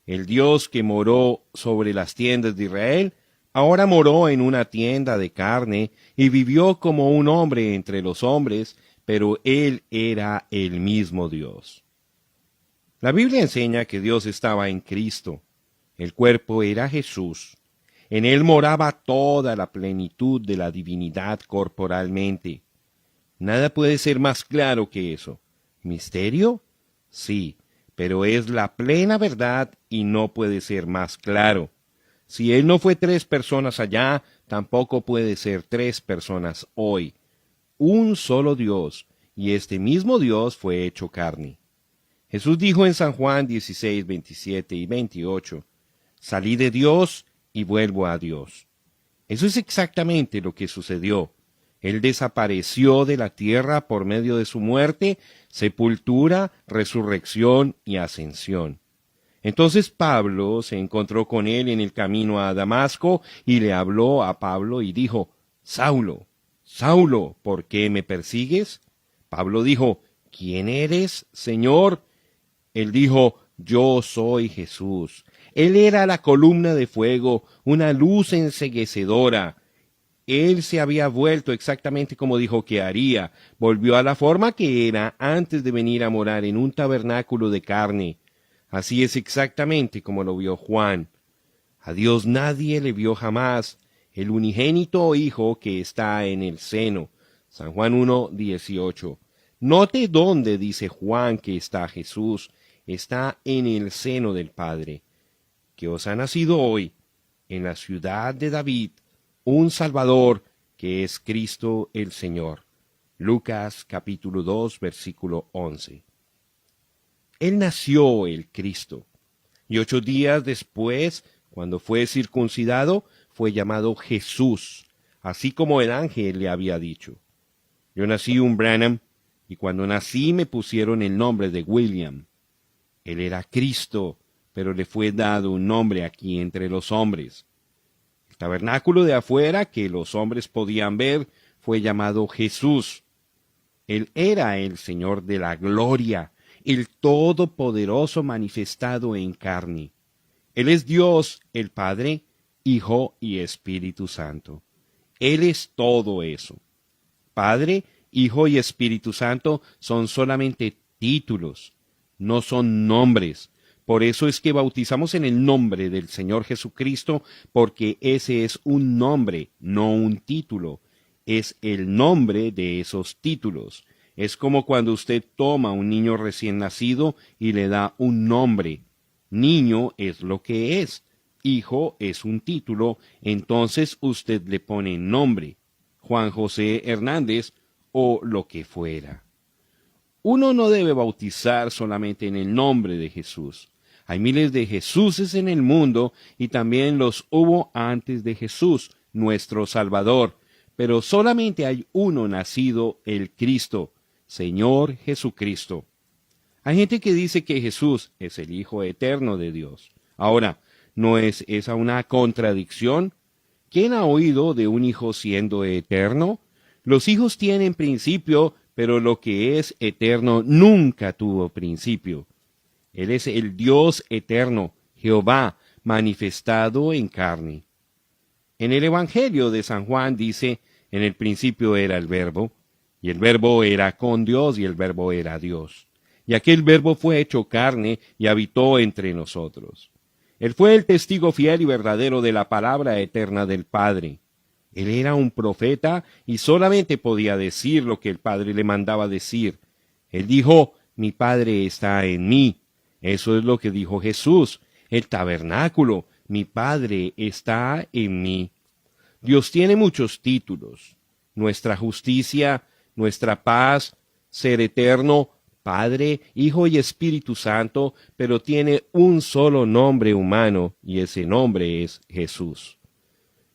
El Dios que moró sobre las tiendas de Israel, ahora moró en una tienda de carne y vivió como un hombre entre los hombres, pero Él era el mismo Dios. La Biblia enseña que Dios estaba en Cristo. El cuerpo era Jesús. En Él moraba toda la plenitud de la divinidad corporalmente. Nada puede ser más claro que eso. ¿Misterio? Sí, pero es la plena verdad y no puede ser más claro. Si Él no fue 3 personas allá, tampoco puede ser 3 personas hoy. Un solo Dios, y este mismo Dios fue hecho carne. Jesús dijo en San Juan 16, 27 y 28, «Salí de Dios y vuelvo a Dios». Eso es exactamente lo que sucedió. Él desapareció de la tierra por medio de su muerte, sepultura, resurrección y ascensión. Entonces Pablo se encontró con él en el camino a Damasco y le habló a Pablo y dijo, «Saulo, Saulo, ¿por qué me persigues?» Pablo dijo, «¿Quién eres, Señor?» Él dijo, «Yo soy Jesús». Él era la columna de fuego, una luz enceguecedora. Él se había vuelto exactamente como dijo que haría. Volvió a la forma que era antes de venir a morar en un tabernáculo de carne. Así es exactamente como lo vio Juan. A Dios nadie le vio jamás, el unigénito Hijo que está en el seno. San Juan 1, 18. Note dónde dice Juan que está Jesús. Está en el seno del Padre. Que os ha nacido hoy, en la ciudad de David, un Salvador, que es Cristo el Señor. Lucas capítulo 2, versículo 11. Él nació el Cristo, y 8 días después, cuando fue circuncidado, fue llamado Jesús, así como el ángel le había dicho. Yo nací un Branham, y cuando nací me pusieron el nombre de William. Él era Cristo, pero le fue dado un nombre aquí entre los hombres. El tabernáculo de afuera que los hombres podían ver fue llamado Jesús. Él era el Señor de la gloria, el Todopoderoso manifestado en carne. Él es Dios, el Padre, Hijo y Espíritu Santo. Él es todo eso. Padre, Hijo y Espíritu Santo son solamente títulos, no son nombres. Por eso es que bautizamos en el nombre del Señor Jesucristo, porque ese es un nombre, no un título. Es el nombre de esos títulos. Es como cuando usted toma a un niño recién nacido y le da un nombre. Niño es lo que es. Hijo es un título, entonces usted le pone nombre. Juan José Hernández, o lo que fuera. Uno no debe bautizar solamente en el nombre de Jesús. Hay miles de Jesuses en el mundo y también los hubo antes de Jesús, nuestro Salvador. Pero solamente hay uno nacido, el Cristo, Señor Jesucristo. Hay gente que dice que Jesús es el Hijo eterno de Dios. Ahora, ¿no es esa una contradicción? ¿Quién ha oído de un hijo siendo eterno? Los hijos tienen principio, pero lo que es eterno nunca tuvo principio. Él es el Dios eterno, Jehová, manifestado en carne. En el Evangelio de San Juan dice, en el principio era el Verbo, y el Verbo era con Dios, y el Verbo era Dios. Y aquel Verbo fue hecho carne y habitó entre nosotros. Él fue el testigo fiel y verdadero de la palabra eterna del Padre. Él era un profeta y solamente podía decir lo que el Padre le mandaba decir. Él dijo, mi Padre está en mí. Eso es lo que dijo Jesús. El tabernáculo, mi Padre está en mí. Dios tiene muchos títulos. Nuestra justicia, nuestra paz, ser eterno, Padre, Hijo y Espíritu Santo, pero tiene un solo nombre humano, y ese nombre es Jesús.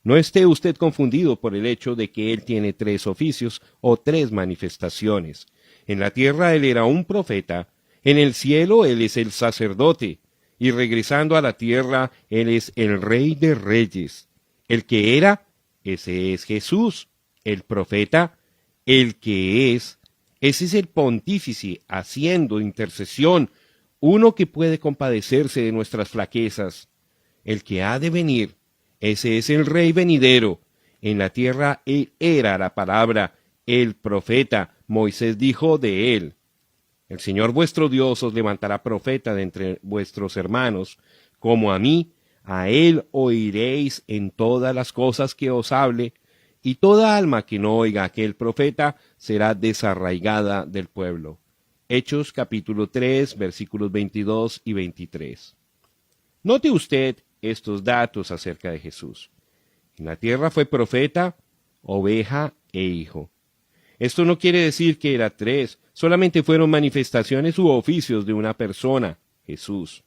No esté usted confundido por el hecho de que Él tiene 3 oficios o 3 manifestaciones. En la tierra Él era un profeta, en el cielo Él es el sacerdote, y regresando a la tierra Él es el Rey de Reyes. El que era, ese es Jesús. El profeta, el que es, ese es el pontífice haciendo intercesión, uno que puede compadecerse de nuestras flaquezas. El que ha de venir, ese es el Rey venidero. En la tierra Él era la palabra, el profeta. Moisés dijo de Él. El Señor vuestro Dios os levantará profeta de entre vuestros hermanos, como a mí, a Él oiréis en todas las cosas que os hable, y toda alma que no oiga a aquel profeta será desarraigada del pueblo. Hechos capítulo 3, versículos 22 y 23. Note usted estos datos acerca de Jesús. En la tierra fue profeta, oveja e hijo. Esto no quiere decir que era 3, solamente fueron manifestaciones u oficios de una persona, Jesús.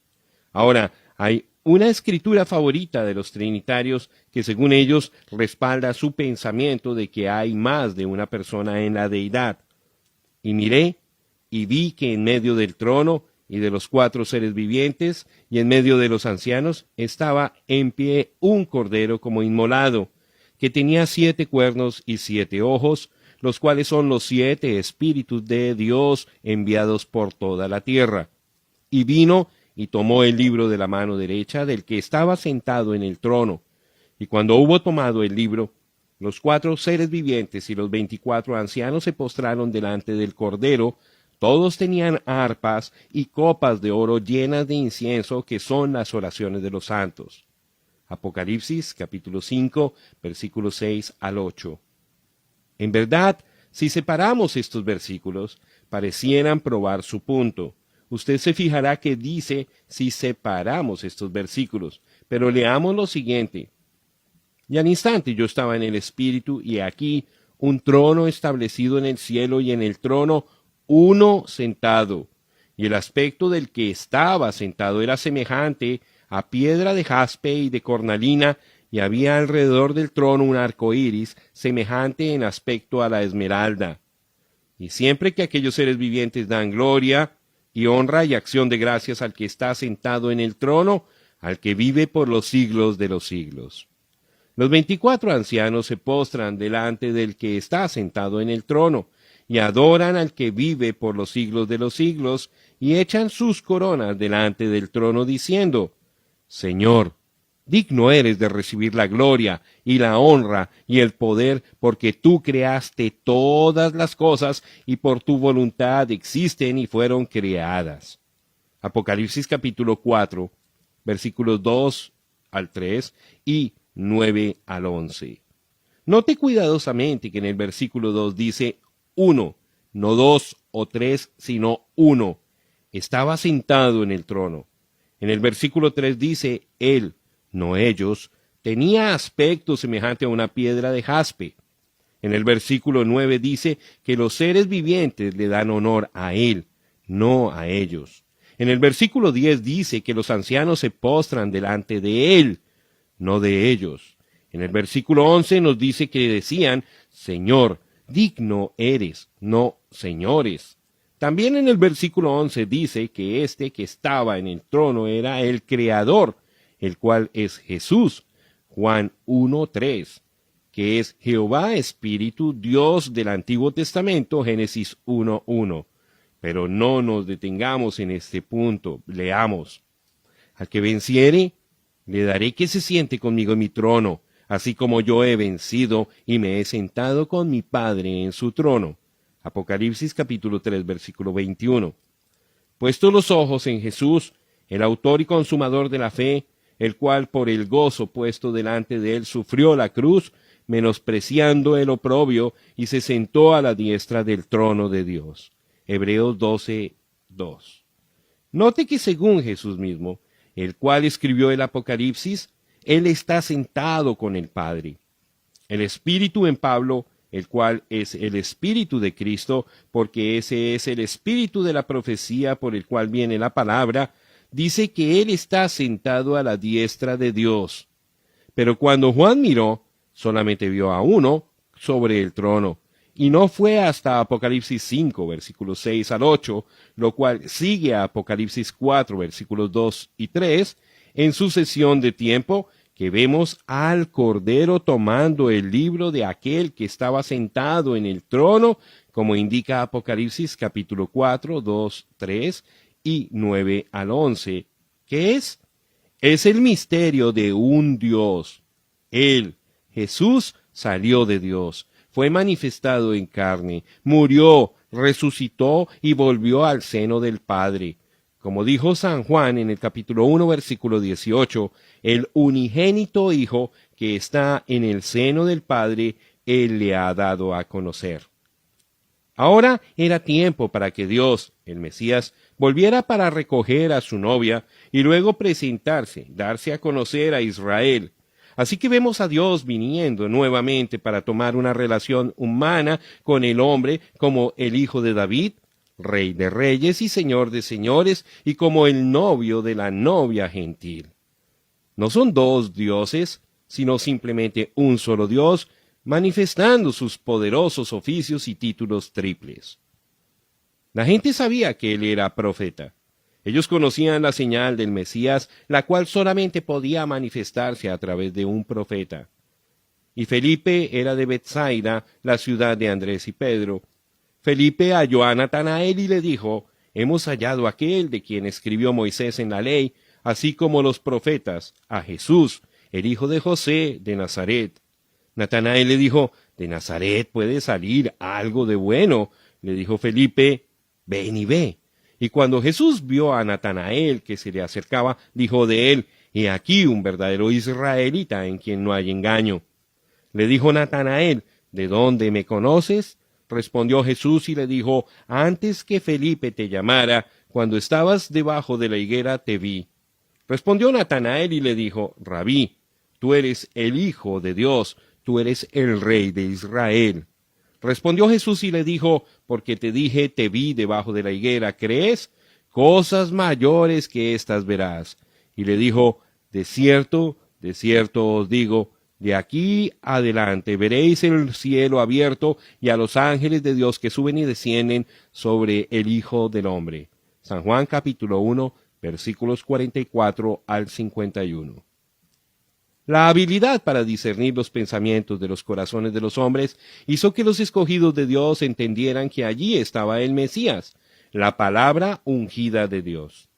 Ahora, hay una escritura favorita de los trinitarios que según ellos respalda su pensamiento de que hay más de una persona en la deidad. Y miré y vi que en medio del trono y de los 4 seres vivientes y en medio de los ancianos estaba en pie un cordero como inmolado, que tenía 7 cuernos y 7 ojos, los cuales son los 7 espíritus de Dios enviados por toda la tierra. Y vino y tomó el libro de la mano derecha del que estaba sentado en el trono. Y cuando hubo tomado el libro, los 4 seres vivientes y los 24 ancianos se postraron delante del Cordero. Todos tenían arpas y copas de oro llenas de incienso, que son las oraciones de los santos. Apocalipsis capítulo 5, versículos 6 al 8. En verdad, si separamos estos versículos, parecieran probar su punto. Usted se fijará que dice si separamos estos versículos, pero leamos lo siguiente. Y al instante yo estaba en el Espíritu, y aquí un trono establecido en el cielo, y en el trono uno sentado. Y el aspecto del que estaba sentado era semejante a piedra de jaspe y de cornalina, y había alrededor del trono un arco iris, semejante en aspecto a la esmeralda. Y siempre que aquellos seres vivientes dan gloria y honra y acción de gracias al que está sentado en el trono, al que vive por los siglos de los siglos. Los 24 ancianos se postran delante del que está sentado en el trono, y adoran al que vive por los siglos de los siglos, y echan sus coronas delante del trono, diciendo, Señor, digno eres de recibir la gloria y la honra y el poder, porque tú creaste todas las cosas y por tu voluntad existen y fueron creadas. Apocalipsis capítulo 4, versículos 2 al 3 y 9 al 11. Note cuidadosamente que en el versículo 2 dice 1, no 2 o 3, sino 1. Estaba sentado en el trono. En el versículo 3 dice él, no ellos, tenía aspecto semejante a una piedra de jaspe. En el versículo 9 dice que los seres vivientes le dan honor a Él, no a ellos. En el versículo 10 dice que los ancianos se postran delante de Él, no de ellos. En el versículo 11 nos dice que decían, Señor, digno eres, no señores. También en el versículo 11 dice que este que estaba en el trono era el Creador, el cual es Jesús, Juan 1:3, que es Jehová Espíritu, Dios del Antiguo Testamento, Génesis 1:1. Pero no nos detengamos en este punto, leamos. Al que venciere, le daré que se siente conmigo en mi trono, así como yo he vencido y me he sentado con mi Padre en su trono. Apocalipsis capítulo 3, versículo 21. Puestos los ojos en Jesús, el autor y consumador de la fe, el cual por el gozo puesto delante de él sufrió la cruz, menospreciando el oprobio, y se sentó a la diestra del trono de Dios. Hebreos 12:2. Note que según Jesús mismo, el cual escribió el Apocalipsis, Él está sentado con el Padre. El Espíritu en Pablo, el cual es el Espíritu de Cristo, porque ese es el Espíritu de la profecía por el cual viene la palabra, dice que Él está sentado a la diestra de Dios. Pero cuando Juan miró, solamente vio a uno sobre el trono, y no fue hasta Apocalipsis 5, versículos 6 al 8, lo cual sigue a Apocalipsis 4, versículos 2 y 3, en sucesión de tiempo, que vemos al Cordero tomando el libro de aquel que estaba sentado en el trono, como indica Apocalipsis capítulo 4, 2, 3 y 9 al 11. ¿Qué es? Es el misterio de un Dios. Él, Jesús, salió de Dios, fue manifestado en carne, murió, resucitó y volvió al seno del Padre. Como dijo San Juan en el capítulo 1, versículo 18, el unigénito Hijo que está en el seno del Padre, Él le ha dado a conocer. Ahora era tiempo para que Dios, el Mesías, volviera para recoger a su novia y luego presentarse, darse a conocer a Israel. Así que vemos a Dios viniendo nuevamente para tomar una relación humana con el hombre como el hijo de David, rey de reyes y señor de señores, y como el novio de la novia gentil. No son dos dioses, sino simplemente un solo Dios, manifestando sus poderosos oficios y títulos triples. La gente sabía que él era profeta. Ellos conocían la señal del Mesías, la cual solamente podía manifestarse a través de un profeta. Y Felipe era de Betsaida, la ciudad de Andrés y Pedro. Felipe halló a Natanael y le dijo, hemos hallado a aquel de quien escribió Moisés en la ley, así como los profetas, a Jesús, el hijo de José de Nazaret. Natanael le dijo, de Nazaret puede salir algo de bueno. Le dijo Felipe, ven y ve. Y cuando Jesús vio a Natanael que se le acercaba, dijo de él, he aquí un verdadero israelita en quien no hay engaño. Le dijo Natanael, ¿de dónde me conoces? Respondió Jesús y le dijo, antes que Felipe te llamara, cuando estabas debajo de la higuera te vi. Respondió Natanael y le dijo, Rabí, tú eres el Hijo de Dios, tú eres el Rey de Israel. Respondió Jesús y le dijo, porque te dije, te vi debajo de la higuera, ¿crees? Cosas mayores que estas verás. Y le dijo, de cierto os digo, de aquí adelante veréis el cielo abierto y a los ángeles de Dios que suben y descienden sobre el Hijo del Hombre. San Juan capítulo 1, versículos 44 al 51. La habilidad para discernir los pensamientos de los corazones de los hombres hizo que los escogidos de Dios entendieran que allí estaba el Mesías, la palabra ungida de Dios.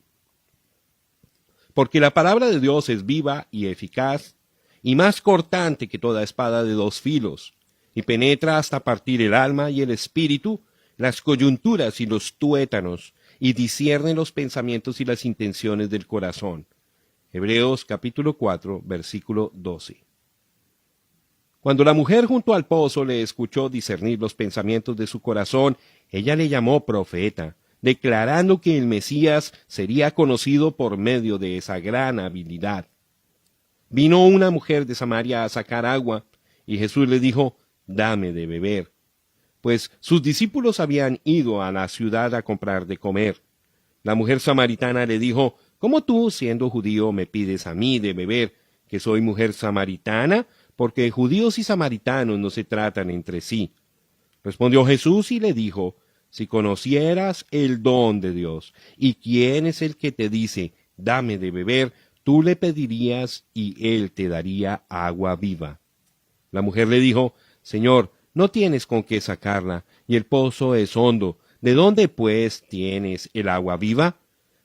Porque la palabra de Dios es viva y eficaz, y más cortante que toda espada de dos filos, y penetra hasta partir el alma y el espíritu, las coyunturas y los tuétanos, y discierne los pensamientos y las intenciones del corazón. Hebreos capítulo 4, versículo 12. Cuando la mujer junto al pozo le escuchó discernir los pensamientos de su corazón, ella le llamó profeta, declarando que el Mesías sería conocido por medio de esa gran habilidad. Vino una mujer de Samaria a sacar agua, y Jesús le dijo, dame de beber. Pues sus discípulos habían ido a la ciudad a comprar de comer. La mujer samaritana le dijo, ¿cómo tú, siendo judío, me pides a mí de beber, que soy mujer samaritana? Porque judíos y samaritanos no se tratan entre sí. Respondió Jesús y le dijo, si conocieras el don de Dios, y quién es el que te dice, dame de beber, tú le pedirías y él te daría agua viva. La mujer le dijo, Señor, no tienes con qué sacarla, y el pozo es hondo. ¿De dónde, pues, tienes el agua viva?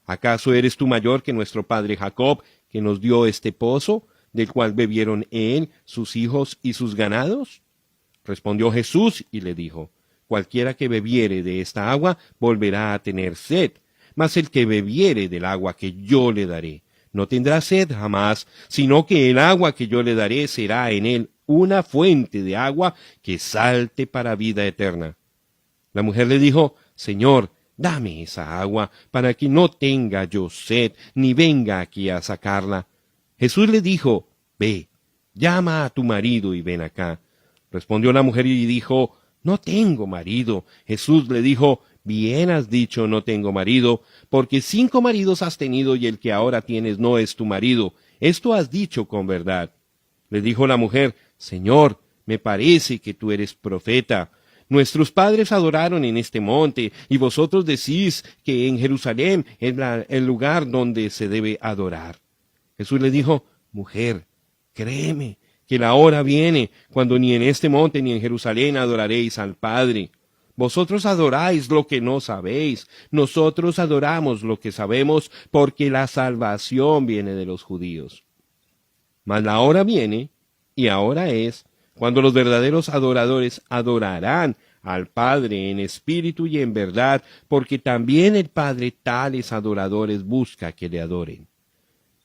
¿Acaso eres tú mayor que nuestro padre Jacob, que nos dio este pozo, del cual bebieron él, sus hijos y sus ganados? Respondió Jesús y le dijo, cualquiera que bebiere de esta agua volverá a tener sed, mas el que bebiere del agua que yo le daré, no tendrá sed jamás, sino que el agua que yo le daré será en él una fuente de agua que salte para vida eterna. La mujer le dijo, Señor, dame esa agua, para que no tenga yo sed, ni venga aquí a sacarla. Jesús le dijo, ve, llama a tu marido y ven acá. Respondió la mujer y dijo, no tengo marido. Jesús le dijo, bien has dicho, no tengo marido, porque 5 maridos has tenido y el que ahora tienes no es tu marido. Esto has dicho con verdad. Le dijo la mujer, Señor, me parece que tú eres profeta. Nuestros padres adoraron en este monte, y vosotros decís que en Jerusalén es el lugar donde se debe adorar. Jesús le dijo, mujer, créeme, que la hora viene, cuando ni en este monte ni en Jerusalén adoraréis al Padre. Vosotros adoráis lo que no sabéis, nosotros adoramos lo que sabemos, porque la salvación viene de los judíos. Mas la hora viene, y ahora es, cuando los verdaderos adoradores adorarán al Padre en espíritu y en verdad, porque también el Padre tales adoradores busca que le adoren.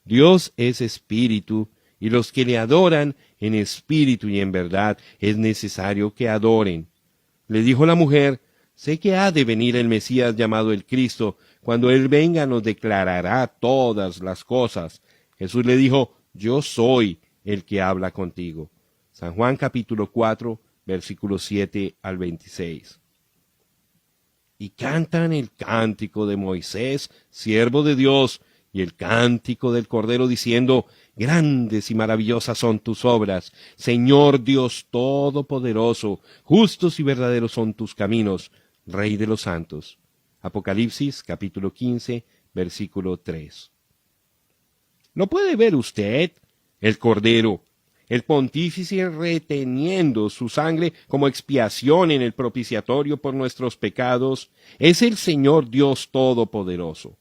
Dios es espíritu, y los que le adoran en espíritu y en verdad es necesario que adoren. Le dijo la mujer, sé que ha de venir el Mesías llamado el Cristo, cuando él venga nos declarará todas las cosas. Jesús le dijo, yo soy el que habla contigo. San Juan capítulo 4, versículos 7 al 26. Y cantan el cántico de Moisés, siervo de Dios, y el cántico del Cordero diciendo, grandes y maravillosas son tus obras, Señor Dios Todopoderoso, justos y verdaderos son tus caminos, Rey de los santos. Apocalipsis capítulo 15, versículo 3. ¿Lo puede ver usted? El Cordero, el pontífice reteniendo su sangre como expiación en el propiciatorio por nuestros pecados, es el Señor Dios Todopoderoso.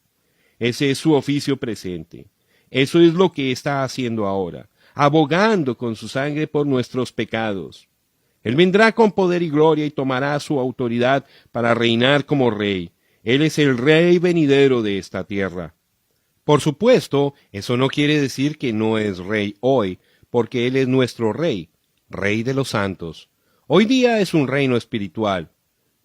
Ese es su oficio presente. Eso es lo que está haciendo ahora, abogando con su sangre por nuestros pecados. Él vendrá con poder y gloria y tomará su autoridad para reinar como rey. Él es el rey venidero de esta tierra. Por supuesto, eso no quiere decir que no es rey hoy, porque Él es nuestro rey, rey de los santos. Hoy día es un reino espiritual.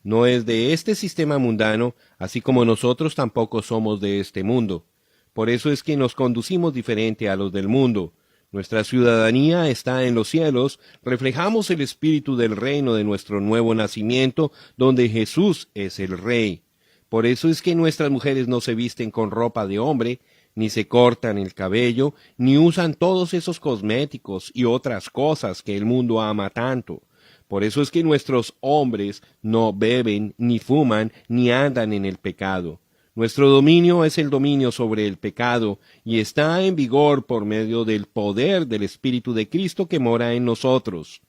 No es de este sistema mundano, así como nosotros tampoco somos de este mundo. Por eso es que nos conducimos diferente a los del mundo. Nuestra ciudadanía está en los cielos, reflejamos el espíritu del reino de nuestro nuevo nacimiento, donde Jesús es el Rey. Por eso es que nuestras mujeres no se visten con ropa de hombre, ni se cortan el cabello, ni usan todos esos cosméticos y otras cosas que el mundo ama tanto. Por eso es que nuestros hombres no beben, ni fuman, ni andan en el pecado. Nuestro dominio es el dominio sobre el pecado, y está en vigor por medio del poder del Espíritu de Cristo que mora en nosotros.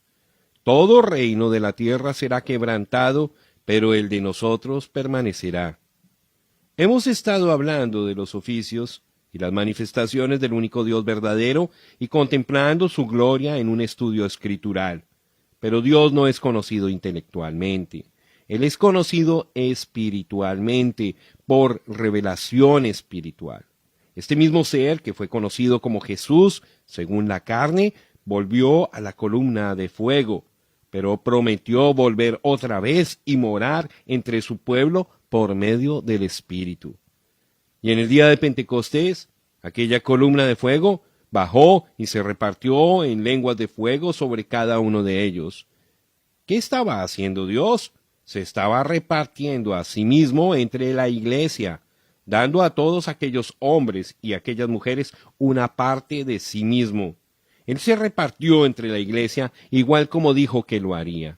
Todo reino de la tierra será quebrantado, pero el de nosotros permanecerá. Hemos estado hablando de los oficios y las manifestaciones del único Dios verdadero y contemplando su gloria en un estudio escritural. Pero Dios no es conocido intelectualmente. Él es conocido espiritualmente, por revelación espiritual. Este mismo ser que fue conocido como Jesús, según la carne, volvió a la columna de fuego, pero prometió volver otra vez y morar entre su pueblo por medio del Espíritu. Y en el día de Pentecostés, aquella columna de fuego bajó y se repartió en lenguas de fuego sobre cada uno de ellos. ¿Qué estaba haciendo Dios? Se estaba repartiendo a sí mismo entre la iglesia, dando a todos aquellos hombres y aquellas mujeres una parte de sí mismo. Él se repartió entre la iglesia igual como dijo que lo haría.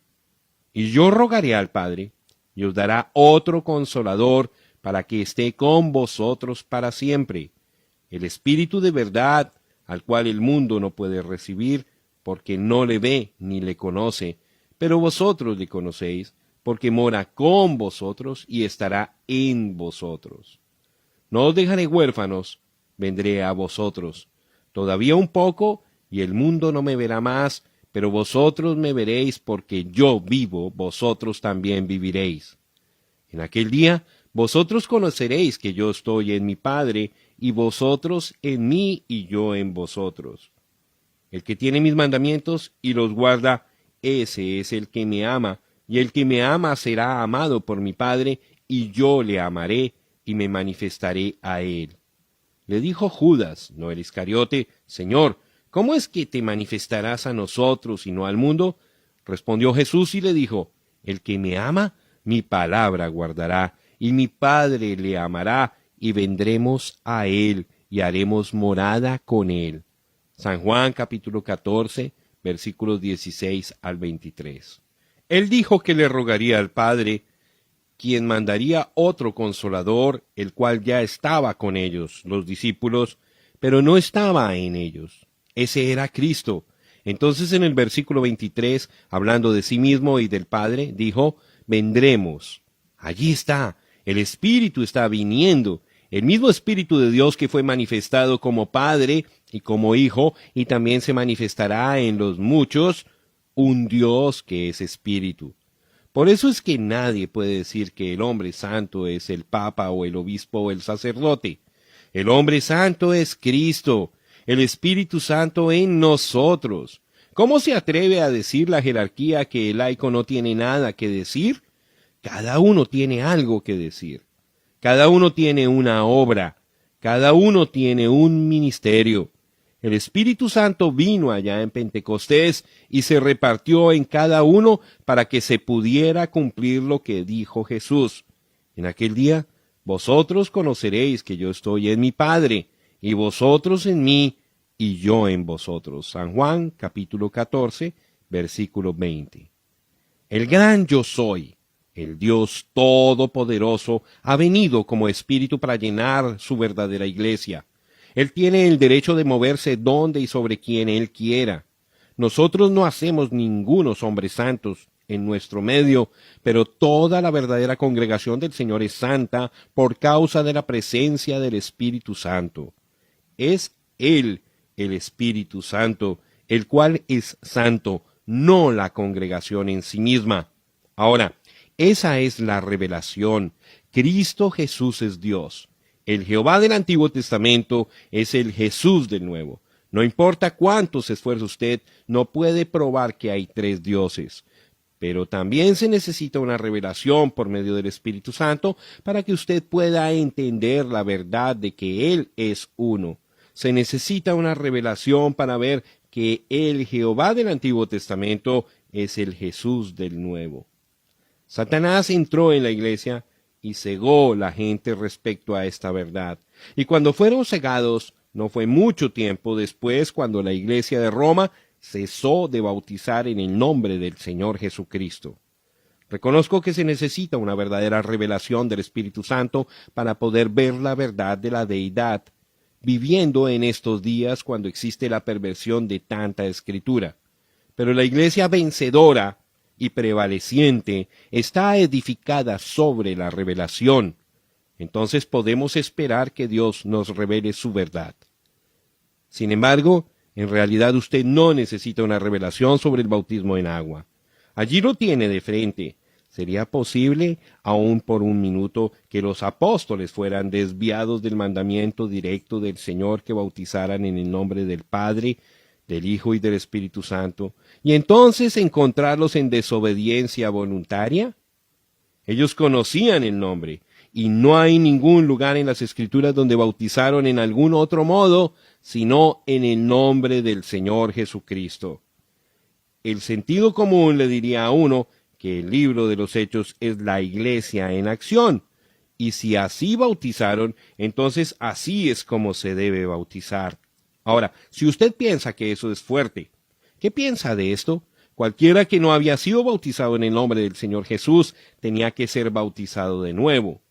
Y yo rogaré al Padre, y os dará otro consolador para que esté con vosotros para siempre, el Espíritu de verdad, al cual el mundo no puede recibir, porque no le ve ni le conoce, pero vosotros le conocéis, porque mora con vosotros y estará en vosotros. No os dejaré huérfanos, vendré a vosotros. Todavía un poco, y el mundo no me verá más, pero vosotros me veréis, porque yo vivo, vosotros también viviréis. En aquel día, vosotros conoceréis que yo estoy en mi Padre, y vosotros en mí, y yo en vosotros. El que tiene mis mandamientos y los guarda, ese es el que me ama, y el que me ama será amado por mi Padre, y yo le amaré, y me manifestaré a él. Le dijo Judas, no el Iscariote: Señor, ¿cómo es que te manifestarás a nosotros y no al mundo? Respondió Jesús y le dijo: El que me ama, mi palabra guardará, y mi Padre le amará, y vendremos a él, y haremos morada con él. San Juan capítulo 14, versículos 16 al 23. Él dijo que le rogaría al Padre, quien mandaría otro consolador, el cual ya estaba con ellos, los discípulos, pero no estaba en ellos. Ese era Cristo. Entonces en el versículo 23, hablando de sí mismo y del Padre, dijo: vendremos. Allí está, el Espíritu está viniendo, el mismo Espíritu de Dios que fue manifestado como Padre y como Hijo, y también se manifestará en los muchos, un Dios que es Espíritu. Por eso es que nadie puede decir que el hombre santo es el Papa o el obispo o el sacerdote. El hombre santo es Cristo, el Espíritu Santo en nosotros. ¿Cómo se atreve a decir la jerarquía que el laico no tiene nada que decir? Cada uno tiene algo que decir. Cada uno tiene una obra. Cada uno tiene un ministerio. El Espíritu Santo vino allá en Pentecostés y se repartió en cada uno para que se pudiera cumplir lo que dijo Jesús. En aquel día, vosotros conoceréis que yo estoy en mi Padre, y vosotros en mí, y yo en vosotros. San Juan, capítulo 14, versículo 20. El gran yo soy, el Dios Todopoderoso, ha venido como Espíritu para llenar su verdadera iglesia. Él tiene el derecho de moverse donde y sobre quien Él quiera. Nosotros no hacemos ningunos hombres santos en nuestro medio, pero toda la verdadera congregación del Señor es santa por causa de la presencia del Espíritu Santo. Es Él, el Espíritu Santo, el cual es santo, no la congregación en sí misma. Ahora, esa es la revelación. Cristo Jesús es Dios. El Jehová del Antiguo Testamento es el Jesús del Nuevo. No importa cuánto se esfuerce usted, no puede probar que hay tres dioses. Pero también se necesita una revelación por medio del Espíritu Santo para que usted pueda entender la verdad de que Él es uno. Se necesita una revelación para ver que el Jehová del Antiguo Testamento es el Jesús del Nuevo. Satanás entró en la iglesia y cegó la gente respecto a esta verdad. Y cuando fueron cegados, no fue mucho tiempo después cuando la iglesia de Roma cesó de bautizar en el nombre del Señor Jesucristo. Reconozco que se necesita una verdadera revelación del Espíritu Santo para poder ver la verdad de la deidad, viviendo en estos días cuando existe la perversión de tanta escritura. Pero la iglesia vencedora y prevaleciente está edificada sobre la revelación. Entonces podemos esperar que Dios nos revele su verdad. Sin embargo, en realidad usted no necesita una revelación sobre el bautismo en agua. Allí lo tiene de frente. ¿Sería posible, aun por un minuto, que los apóstoles fueran desviados del mandamiento directo del Señor que bautizaran en el nombre del Padre, del Hijo y del Espíritu Santo, y entonces encontrarlos en desobediencia voluntaria? Ellos conocían el nombre, y no hay ningún lugar en las Escrituras donde bautizaron en algún otro modo, sino en el nombre del Señor Jesucristo. el sentido común le diría a uno que el libro de los Hechos es la iglesia en acción. Y si así bautizaron, entonces así es como se debe bautizar. Ahora, si usted piensa que eso es fuerte, ¿qué piensa de esto? Cualquiera que no había sido bautizado en el nombre del Señor Jesús tenía que ser bautizado de nuevo.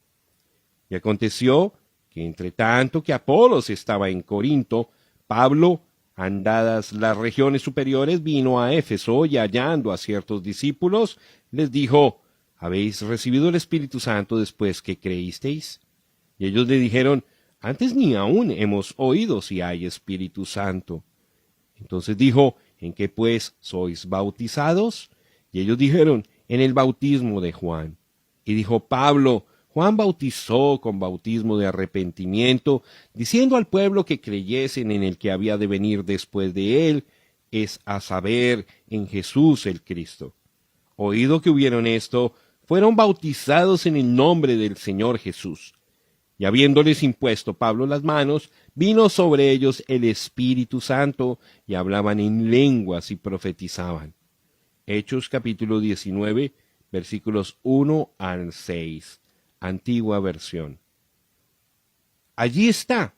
Y aconteció que entre tanto que Apolos estaba en Corinto, Pablo, andadas las regiones superiores, vino a Éfeso y hallando a ciertos discípulos, les dijo, ¿habéis recibido el Espíritu Santo después que creísteis? Y ellos le dijeron, antes ni aún hemos oído si hay Espíritu Santo. Entonces dijo, ¿en qué pues sois bautizados? Y ellos dijeron, en el bautismo de Juan. Y dijo Pablo, Juan bautizó con bautismo de arrepentimiento, diciendo al pueblo que creyesen en el que había de venir después de él, es a saber, en Jesús el Cristo. Oído que hubieron esto, fueron bautizados en el nombre del Señor Jesús. Y habiéndoles impuesto Pablo las manos, vino sobre ellos el Espíritu Santo, y hablaban en lenguas y profetizaban. Hechos capítulo 19, versículos 1 al 6. Antigua versión. Allí está.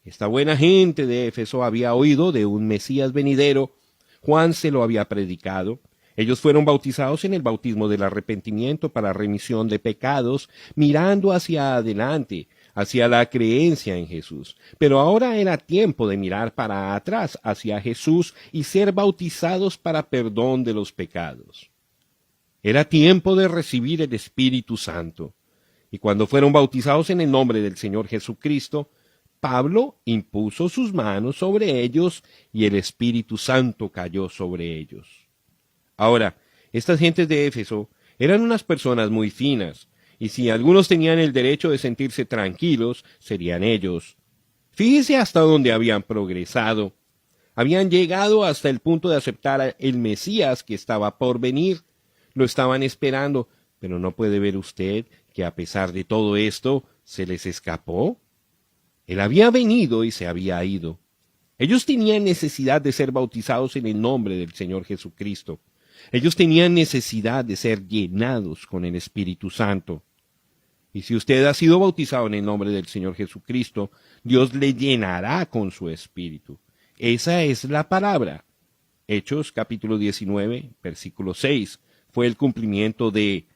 Esta buena gente de Éfeso había oído de un Mesías venidero. Juan se lo había predicado. Ellos fueron bautizados en el bautismo del arrepentimiento para remisión de pecados, mirando hacia adelante, hacia la creencia en Jesús. Pero ahora era tiempo de mirar para atrás, hacia Jesús, y ser bautizados para perdón de los pecados. Era tiempo de recibir el Espíritu Santo. Y cuando fueron bautizados en el nombre del Señor Jesucristo, Pablo impuso sus manos sobre ellos y el Espíritu Santo cayó sobre ellos. Ahora, estas gentes de Éfeso eran unas personas muy finas, y si algunos tenían el derecho de sentirse tranquilos, serían ellos. Fíjese hasta dónde habían progresado. Habían llegado hasta el punto de aceptar el Mesías que estaba por venir. Lo estaban esperando, pero ¿no puede ver usted que a pesar de todo esto se les escapó? Él había venido y se había ido. Ellos tenían necesidad de ser bautizados en el nombre del Señor Jesucristo. Ellos tenían necesidad de ser llenados con el Espíritu Santo. Y si usted ha sido bautizado en el nombre del Señor Jesucristo, Dios le llenará con su Espíritu. Esa es la palabra. Hechos capítulo 19, versículo 6. Fue el cumplimiento de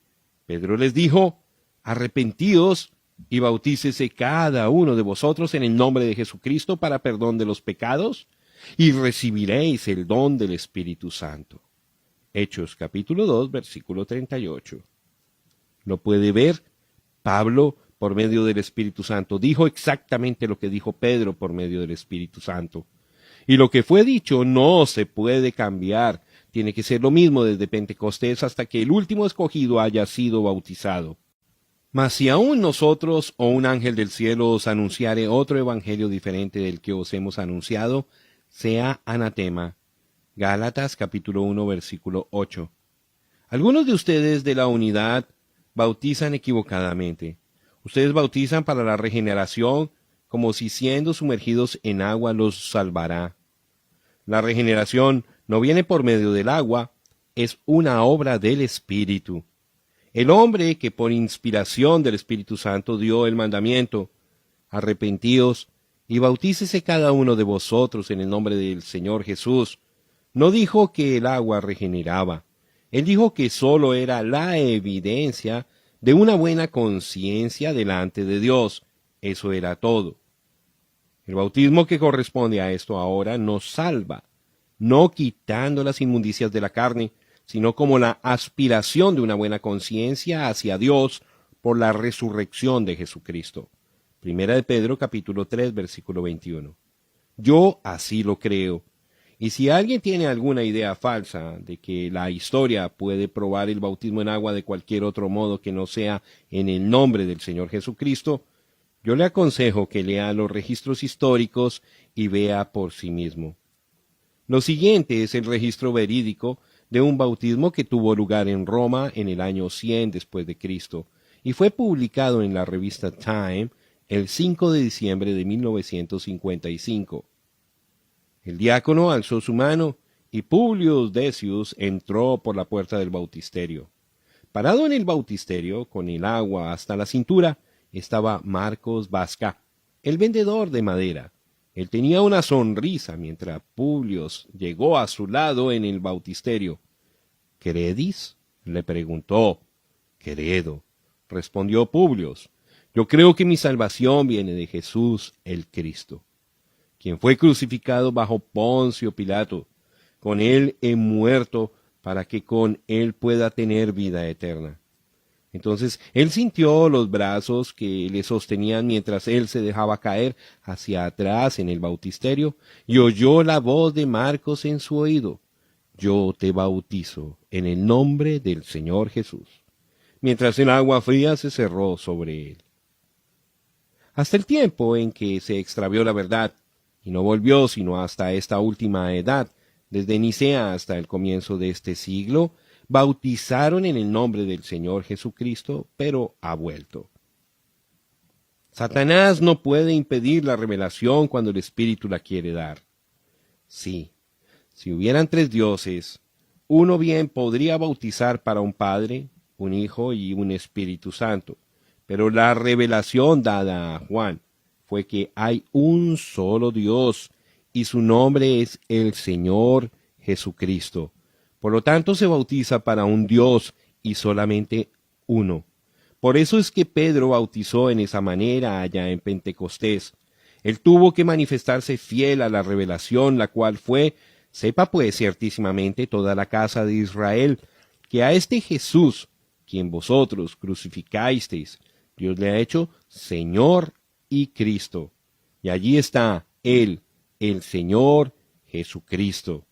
Pedro les dijo, arrepentíos y bautícese cada uno de vosotros en el nombre de Jesucristo para perdón de los pecados, y recibiréis el don del Espíritu Santo. Hechos capítulo 2, versículo 38. ¿Lo puede ver? Pablo, por medio del Espíritu Santo, dijo exactamente lo que dijo Pedro por medio del Espíritu Santo. Y lo que fue dicho no se puede cambiar. Tiene que ser lo mismo desde Pentecostés hasta que el último escogido haya sido bautizado. Mas si aún nosotros o un ángel del cielo os anunciare otro evangelio diferente del que os hemos anunciado, sea anatema. Gálatas capítulo 1 versículo 8. Algunos de ustedes de la unidad bautizan equivocadamente. Ustedes bautizan para la regeneración como si siendo sumergidos en agua los salvará. La regeneración no viene por medio del agua, es una obra del Espíritu. El hombre que por inspiración del Espíritu Santo dio el mandamiento, arrepentíos y bautícese cada uno de vosotros en el nombre del Señor Jesús, no dijo que el agua regeneraba. Él dijo que sólo era la evidencia de una buena conciencia delante de Dios. Eso era todo. El bautismo que corresponde a esto ahora nos salva, no quitando las inmundicias de la carne, sino como la aspiración de una buena conciencia hacia Dios por la resurrección de Jesucristo. Primera de Pedro capítulo 3 versículo 21. Yo así lo creo. Y si alguien tiene alguna idea falsa de que la historia puede probar el bautismo en agua de cualquier otro modo que no sea en el nombre del Señor Jesucristo, yo le aconsejo que lea los registros históricos y vea por sí mismo. Lo siguiente es el registro verídico de un bautismo que tuvo lugar en Roma en el año 100 después de Cristo y fue publicado en la revista Time el 5 de diciembre de 1955. El diácono alzó su mano y Publio Decius entró por la puerta del bautisterio. Parado en el bautisterio, con el agua hasta la cintura, estaba Marcos Vasca, el vendedor de madera. Él tenía una sonrisa mientras Publio llegó a su lado en el bautisterio. —¿Credis? —le preguntó. —Credo —respondió Publio—. Yo creo que mi salvación viene de Jesús el Cristo, quien fue crucificado bajo Poncio Pilato. Con él he muerto para que con él pueda tener vida eterna. Entonces él sintió los brazos que le sostenían mientras él se dejaba caer hacia atrás en el bautisterio y oyó la voz de Marcos en su oído. Yo te bautizo en el nombre del Señor Jesús. Mientras el agua fría se cerró sobre él. Hasta el tiempo en que se extravió la verdad, y no volvió sino hasta esta última edad, desde Nicea hasta el comienzo de este siglo, bautizaron en el nombre del Señor Jesucristo, pero ha vuelto. Satanás no puede impedir la revelación cuando el Espíritu la quiere dar. Sí, si hubieran 3 dioses, uno bien podría bautizar para un Padre, un Hijo y un Espíritu Santo, pero la revelación dada a Juan fue que hay un solo Dios, y su nombre es el Señor Jesucristo. Por lo tanto, se bautiza para un Dios y solamente uno. Por eso es que Pedro bautizó en esa manera allá en Pentecostés. Él tuvo que manifestarse fiel a la revelación, la cual fue, sepa pues ciertísimamente toda la casa de Israel, que a este Jesús, quien vosotros crucificasteis, Dios le ha hecho Señor y Cristo. Y allí está Él, el Señor Jesucristo.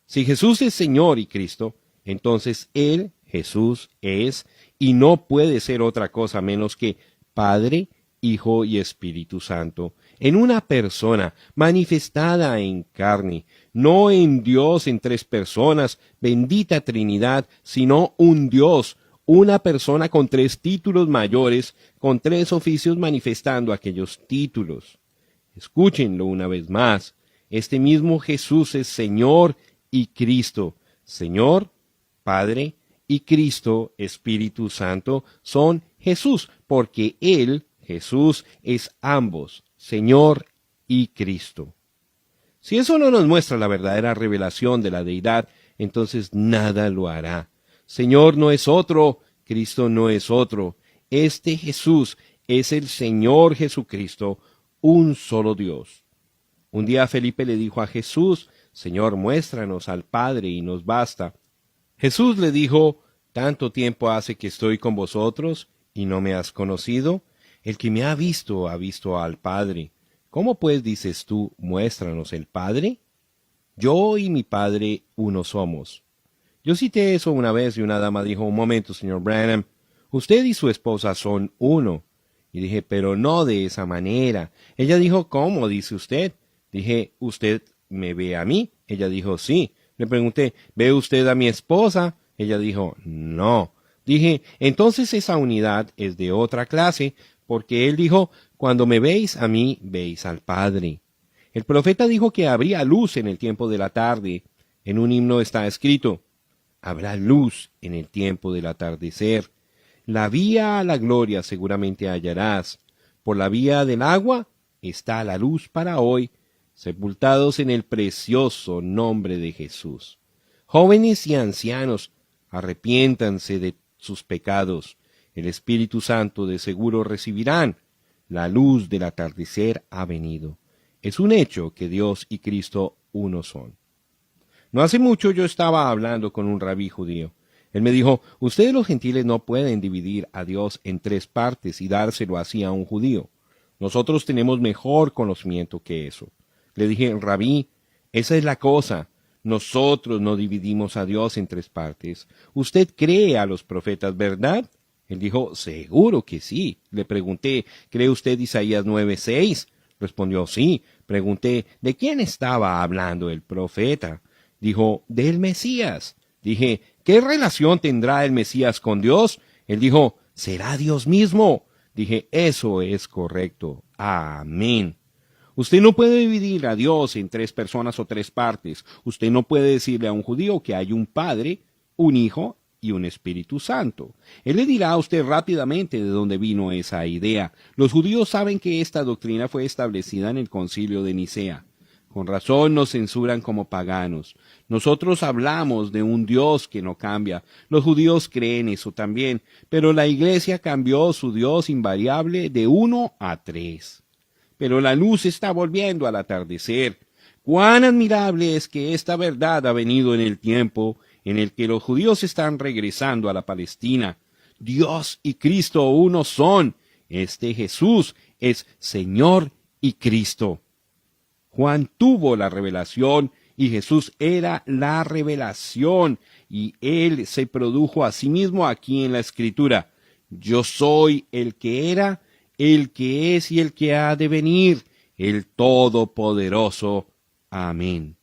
Si Jesús es Señor y Cristo, entonces Él, Jesús, es y no puede ser otra cosa menos que Padre, Hijo y Espíritu Santo, en una persona manifestada en carne, no en Dios en 3 personas, bendita Trinidad, sino un Dios, una persona con 3 títulos mayores, con 3 oficios manifestando aquellos títulos. Escúchenlo una vez más. Este mismo Jesús es Señor y Cristo. Señor, Padre, y Cristo, Espíritu Santo, son Jesús, porque Él, Jesús, es ambos, Señor y Cristo. Si eso no nos muestra la verdadera revelación de la deidad, entonces nada lo hará. Señor no es otro, Cristo no es otro. Este Jesús es el Señor Jesucristo, un solo Dios. Un día Felipe le dijo a Jesús, Señor, muéstranos al Padre y nos basta. Jesús le dijo, ¿tanto tiempo hace que estoy con vosotros y no me has conocido? El que me ha visto al Padre. ¿Cómo pues dices tú, muéstranos el Padre? Yo y mi Padre uno somos. Yo cité eso una vez y una dama dijo, un momento, señor Branham, usted y su esposa son uno. Y dije, pero no de esa manera. Ella dijo, ¿cómo dice usted? Dije, ¿usted me ve a mí? Ella dijo, sí. Le pregunté, ¿ve usted a mi esposa? Ella dijo, no. Dije, entonces esa unidad es de otra clase, porque él dijo, cuando me veis a mí, veis al Padre. El profeta dijo que habría luz en el tiempo de la tarde. En un himno está escrito, habrá luz en el tiempo del atardecer. La vía a la gloria seguramente hallarás. Por la vía del agua está la luz para hoy, sepultados en el precioso nombre de Jesús. Jóvenes y ancianos, arrepiéntanse de sus pecados. El Espíritu Santo de seguro recibirán. La luz del atardecer ha venido. Es un hecho que Dios y Cristo uno son. No hace mucho yo estaba hablando con un rabí judío. Él me dijo, ustedes los gentiles no pueden dividir a Dios en 3 partes y dárselo así a un judío. Nosotros tenemos mejor conocimiento que eso. Le dije, rabí, esa es la cosa. Nosotros no dividimos a Dios en 3 partes. Usted cree a los profetas, ¿verdad? Él dijo, seguro que sí. Le pregunté, ¿cree usted Isaías 9:6? Respondió, sí. Pregunté, ¿de quién estaba hablando el profeta? Dijo, del Mesías. Dije, ¿qué relación tendrá el Mesías con Dios? Él dijo, será Dios mismo. Dije, eso es correcto. Amén. Usted no puede dividir a Dios en tres personas o tres partes. Usted no puede decirle a un judío que hay un Padre, un Hijo y un Espíritu Santo. Él le dirá a usted rápidamente de dónde vino esa idea. Los judíos saben que esta doctrina fue establecida en el Concilio de Nicea. Con razón nos censuran como paganos. Nosotros hablamos de un Dios que no cambia. Los judíos creen eso también, pero la Iglesia cambió su Dios invariable de 1 a 3. Pero la luz está volviendo al atardecer. Cuán admirable es que esta verdad ha venido en el tiempo en el que los judíos están regresando a la Palestina. Dios y Cristo uno son. Este Jesús es Señor y Cristo. Juan tuvo la revelación y Jesús era la revelación y él se produjo a sí mismo aquí en la Escritura. Yo soy el que era, el que es y el que ha de venir, el Todopoderoso. Amén.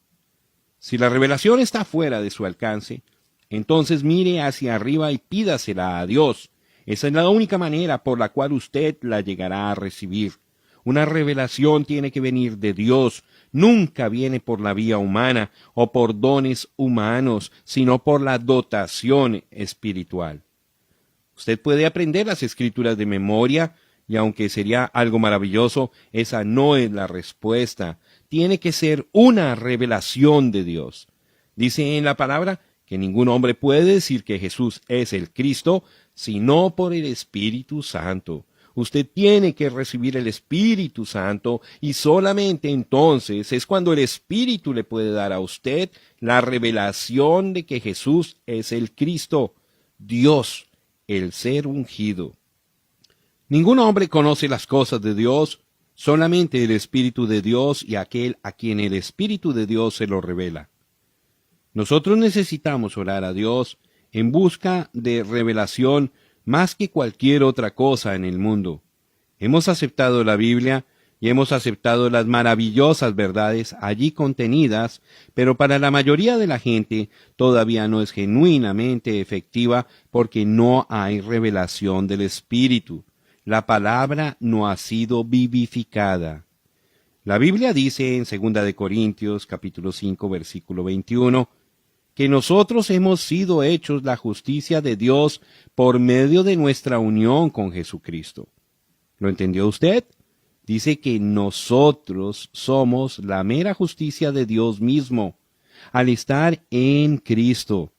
Si la revelación está fuera de su alcance, entonces mire hacia arriba y pídasela a Dios. Esa es la única manera por la cual usted la llegará a recibir. Una revelación tiene que venir de Dios. Nunca viene por la vía humana o por dones humanos, sino por la dotación espiritual. Usted puede aprender las Escrituras de memoria, y aunque sería algo maravilloso, esa no es la respuesta. Tiene que ser una revelación de Dios. Dice en la palabra que ningún hombre puede decir que Jesús es el Cristo, sino por el Espíritu Santo. Usted tiene que recibir el Espíritu Santo y solamente entonces es cuando el Espíritu le puede dar a usted la revelación de que Jesús es el Cristo, Dios, el ser ungido. Ningún hombre conoce las cosas de Dios, solamente el Espíritu de Dios y aquel a quien el Espíritu de Dios se lo revela. Nosotros necesitamos orar a Dios en busca de revelación más que cualquier otra cosa en el mundo. Hemos aceptado la Biblia y hemos aceptado las maravillosas verdades allí contenidas, pero para la mayoría de la gente todavía no es genuinamente efectiva porque no hay revelación del Espíritu. La palabra no ha sido vivificada. La Biblia dice en 2 de Corintios capítulo 5 versículo 21 que nosotros hemos sido hechos la justicia de Dios por medio de nuestra unión con Jesucristo. ¿Lo entendió usted? Dice que nosotros somos la mera justicia de Dios mismo, al estar en Cristo.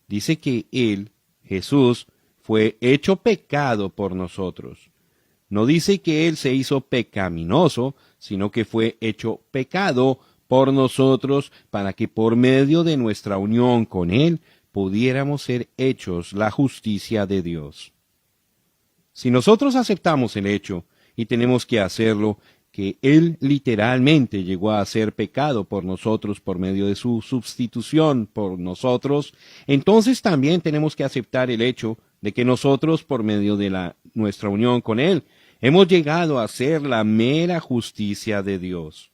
Dice que Él, Jesús, fue hecho pecado por nosotros. No dice que Él se hizo pecaminoso, sino que fue hecho pecado por nosotros para que por medio de nuestra unión con Él pudiéramos ser hechos la justicia de Dios. Si nosotros aceptamos el hecho, y tenemos que hacerlo, que Él literalmente llegó a ser pecado por nosotros por medio de su sustitución por nosotros, entonces también tenemos que aceptar el hecho de que nosotros, por medio de nuestra unión con Él, hemos llegado a ser la mera justicia de Dios.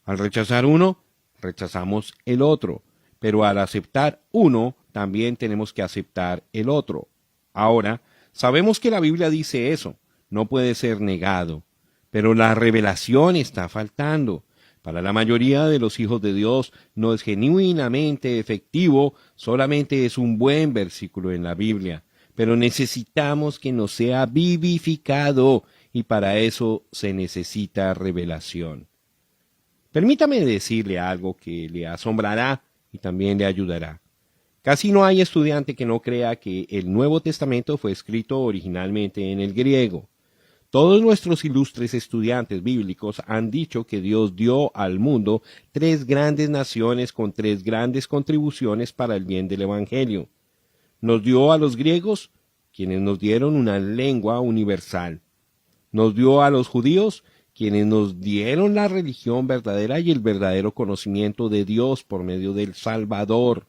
Al rechazar uno, rechazamos el otro, pero al aceptar uno, también tenemos que aceptar el otro. Ahora, sabemos que la Biblia dice eso, no puede ser negado, pero la revelación está faltando. Para la mayoría de los hijos de Dios no es genuinamente efectivo, solamente es un buen versículo en la Biblia, pero necesitamos que nos sea vivificado y para eso se necesita revelación. Permítame decirle algo que le asombrará y también le ayudará. Casi no hay estudiante que no crea que el Nuevo Testamento fue escrito originalmente en el griego. Todos nuestros ilustres estudiantes bíblicos han dicho que Dios dio al mundo 3 grandes naciones con 3 grandes contribuciones para el bien del Evangelio. Nos dio a los griegos, quienes nos dieron una lengua universal. Nos dio a los judíos, quienes nos dieron la religión verdadera y el verdadero conocimiento de Dios por medio del Salvador.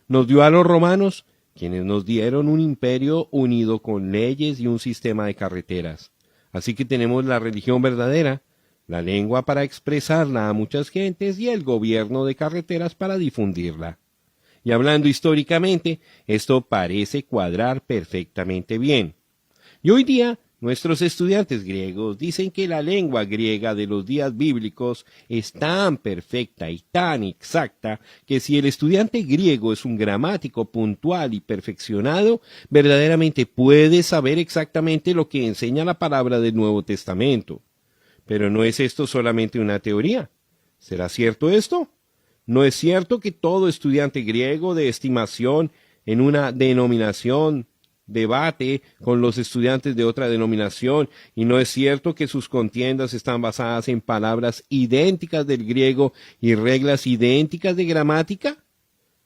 Nos dio a los romanos, quienes nos dieron un imperio unido con leyes y un sistema de carreteras. Así que tenemos la religión verdadera, la lengua para expresarla a muchas gentes y el gobierno de carreteras para difundirla. Y hablando históricamente, esto parece cuadrar perfectamente bien. Y hoy día Nuestros estudiantes griegos dicen que la lengua griega de los días bíblicos es tan perfecta y tan exacta que si el estudiante griego es un gramático puntual y perfeccionado, verdaderamente puede saber exactamente lo que enseña la palabra del Nuevo Testamento. Pero ¿no es esto solamente una teoría? ¿Será cierto esto? ¿No es cierto que todo estudiante griego de estimación en una denominación debate con los estudiantes de otra denominación, y no es cierto que sus contiendas están basadas en palabras idénticas del griego y reglas idénticas de gramática?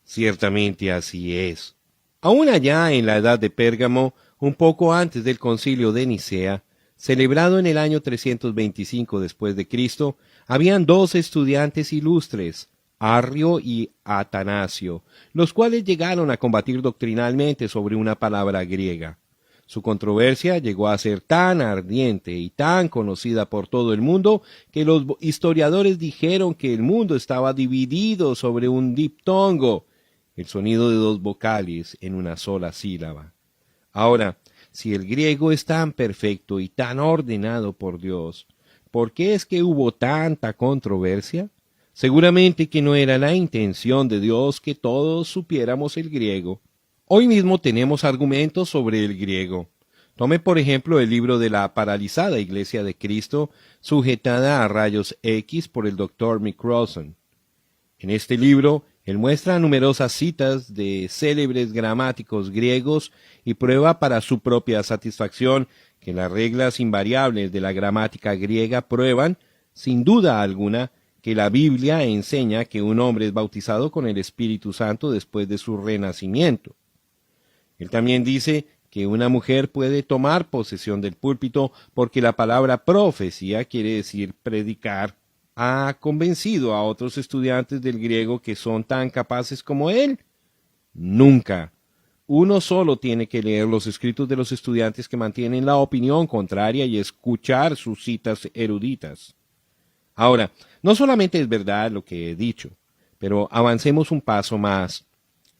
Ciertamente así es. Aún allá en la edad de Pérgamo, un poco antes del concilio de Nicea, celebrado en el año 325 después de Cristo, habían dos estudiantes ilustres, Arrio y Atanasio, los cuales llegaron a combatir doctrinalmente sobre una palabra griega. Su controversia llegó a ser tan ardiente y tan conocida por todo el mundo que los historiadores dijeron que el mundo estaba dividido sobre un diptongo, el sonido de dos vocales en una sola sílaba. Ahora, si el griego es tan perfecto y tan ordenado por Dios, ¿por qué es que hubo tanta controversia? Seguramente que no era la intención de Dios que todos supiéramos el griego. Hoy mismo tenemos argumentos sobre el griego. Tome por ejemplo el libro de la paralizada Iglesia de Cristo, sujetada a rayos X por el Dr. Mick Rawson. En este libro, él muestra numerosas citas de célebres gramáticos griegos y prueba para su propia satisfacción que las reglas invariables de la gramática griega prueban, sin duda alguna, que la Biblia enseña que un hombre es bautizado con el Espíritu Santo después de su renacimiento. Él también dice que una mujer puede tomar posesión del púlpito porque la palabra profecía quiere decir predicar. ¿Ha convencido a otros estudiantes del griego que son tan capaces como él? Nunca. Uno solo tiene que leer los escritos de los estudiantes que mantienen la opinión contraria y escuchar sus citas eruditas. Ahora, no solamente es verdad lo que he dicho, pero avancemos un paso más.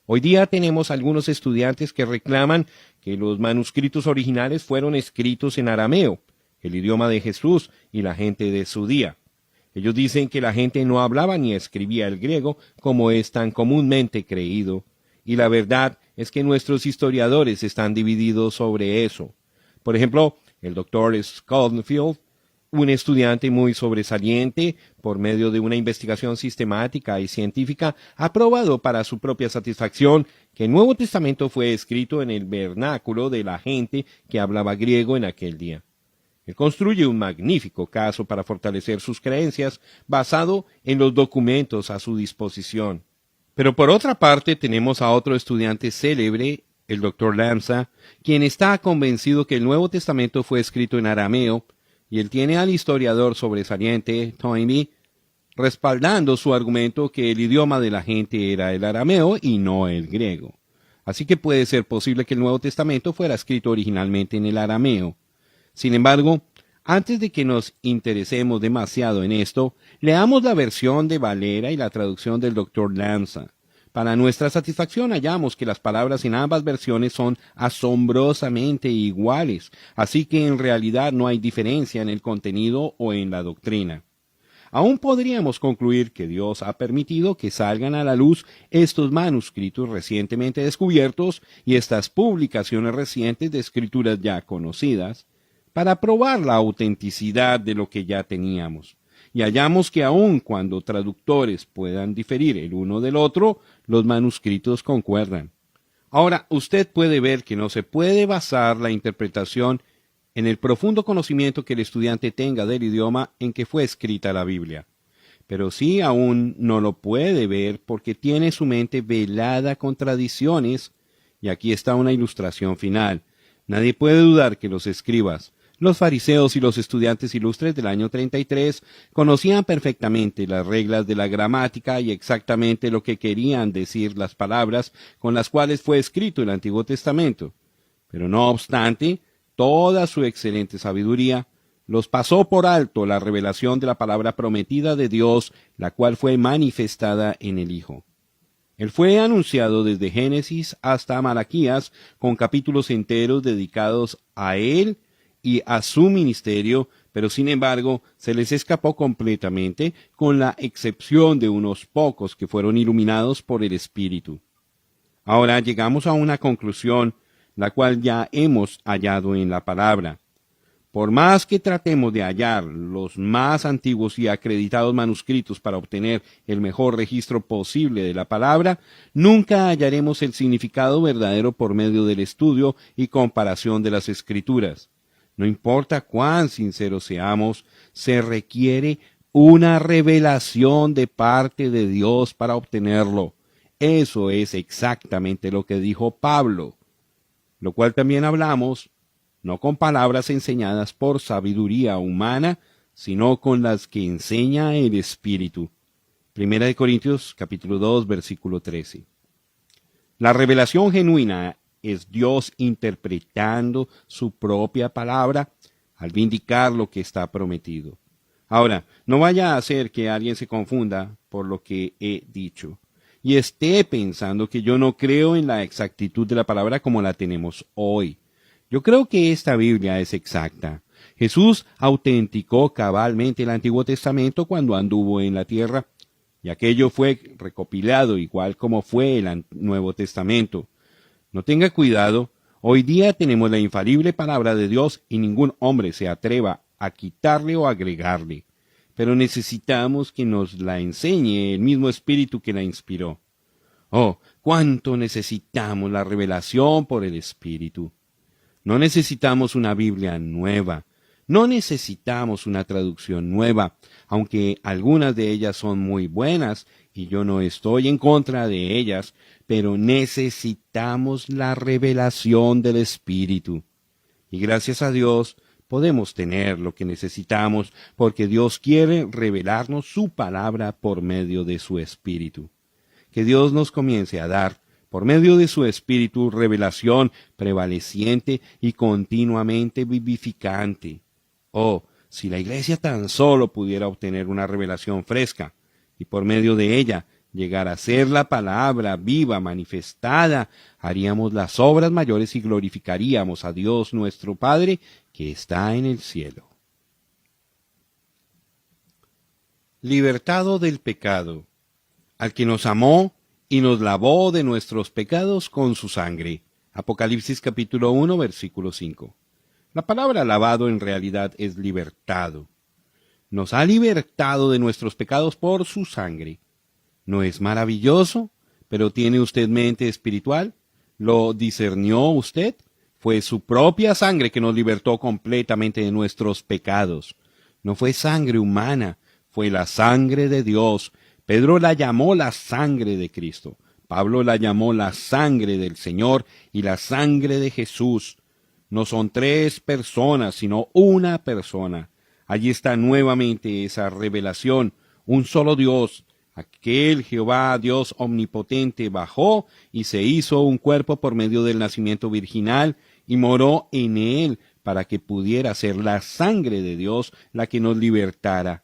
Hoy día tenemos algunos estudiantes que reclaman que los manuscritos originales fueron escritos en arameo, el idioma de Jesús y la gente de su día. Ellos dicen que la gente no hablaba ni escribía el griego como es tan comúnmente creído, y la verdad es que nuestros historiadores están divididos sobre eso. Por ejemplo, el doctor Schoenfield, un estudiante muy sobresaliente, por medio de una investigación sistemática y científica, ha probado para su propia satisfacción que el Nuevo Testamento fue escrito en el vernáculo de la gente que hablaba griego en aquel día. Él construye un magnífico caso para fortalecer sus creencias basado en los documentos a su disposición. Pero por otra parte tenemos a otro estudiante célebre, el Dr. Lamsa, quien está convencido que el Nuevo Testamento fue escrito en arameo, y él tiene al historiador sobresaliente, Toynbee, respaldando su argumento que el idioma de la gente era el arameo y no el griego. Así que puede ser posible que el Nuevo Testamento fuera escrito originalmente en el arameo. Sin embargo, antes de que nos interesemos demasiado en esto, leamos la versión de Valera y la traducción del Dr. Lamsa. Para nuestra satisfacción hallamos que las palabras en ambas versiones son asombrosamente iguales, así que en realidad no hay diferencia en el contenido o en la doctrina. Aún podríamos concluir que Dios ha permitido que salgan a la luz estos manuscritos recientemente descubiertos y estas publicaciones recientes de escrituras ya conocidas, para probar la autenticidad de lo que ya teníamos. Y hallamos que aun cuando traductores puedan diferir el uno del otro, los manuscritos concuerdan. Ahora, usted puede ver que no se puede basar la interpretación en el profundo conocimiento que el estudiante tenga del idioma en que fue escrita la Biblia. Pero sí aún no lo puede ver porque tiene su mente velada con tradiciones, y aquí está una ilustración final. Nadie puede dudar que los escribas, los fariseos y los estudiantes ilustres del año 33 conocían perfectamente las reglas de la gramática y exactamente lo que querían decir las palabras con las cuales fue escrito el Antiguo Testamento. Pero no obstante, toda su excelente sabiduría los pasó por alto la revelación de la palabra prometida de Dios, la cual fue manifestada en el Hijo. Él fue anunciado desde Génesis hasta Malaquías, con capítulos enteros dedicados a él y a su ministerio, pero sin embargo se les escapó completamente, con la excepción de unos pocos que fueron iluminados por el Espíritu. Ahora llegamos a una conclusión, la cual ya hemos hallado en la palabra. Por más que tratemos de hallar los más antiguos y acreditados manuscritos para obtener el mejor registro posible de la palabra, nunca hallaremos el significado verdadero por medio del estudio y comparación de las Escrituras. No importa cuán sinceros seamos, se requiere una revelación de parte de Dios para obtenerlo. Eso es exactamente lo que dijo Pablo, lo cual también hablamos, no con palabras enseñadas por sabiduría humana, sino con las que enseña el Espíritu. Primera de Corintios, capítulo 2, versículo 13. La revelación genuina es Dios interpretando su propia palabra al vindicar lo que está prometido. Ahora, no vaya a ser que alguien se confunda por lo que he dicho y esté pensando que yo no creo en la exactitud de la palabra como la tenemos hoy. Yo creo que esta Biblia es exacta. Jesús autenticó cabalmente el Antiguo Testamento cuando anduvo en la tierra, y aquello fue recopilado igual como fue el Nuevo Testamento. No tenga cuidado, hoy día tenemos la infalible palabra de Dios y ningún hombre se atreva a quitarle o agregarle. Pero necesitamos que nos la enseñe el mismo Espíritu que la inspiró. Oh, cuánto necesitamos la revelación por el Espíritu. No necesitamos una Biblia nueva, no necesitamos una traducción nueva, aunque algunas de ellas son muy buenas y yo no estoy en contra de ellas, pero necesitamos la revelación del Espíritu. Y gracias a Dios podemos tener lo que necesitamos porque Dios quiere revelarnos su palabra por medio de su Espíritu. Que Dios nos comience a dar por medio de su Espíritu, revelación prevaleciente y continuamente vivificante. Oh, si la Iglesia tan solo pudiera obtener una revelación fresca, y por medio de ella llegar a ser la palabra viva, manifestada, haríamos las obras mayores y glorificaríamos a Dios nuestro Padre, que está en el cielo. Libertado del pecado, al que nos amó y nos lavó de nuestros pecados con su sangre. Apocalipsis capítulo 1, versículo 5. La palabra lavado en realidad es libertado. Nos ha libertado de nuestros pecados por su sangre. ¿No es maravilloso? ¿Pero tiene usted mente espiritual? ¿Lo discernió usted? Fue su propia sangre que nos libertó completamente de nuestros pecados. No fue sangre humana, fue la sangre de Dios. Pedro la llamó la sangre de Cristo. Pablo la llamó la sangre del Señor y la sangre de Jesús. No son tres personas, sino una persona. Allí está nuevamente esa revelación. Un solo Dios, aquel Jehová, Dios omnipotente, bajó y se hizo un cuerpo por medio del nacimiento virginal y moró en él para que pudiera ser la sangre de Dios la que nos libertara.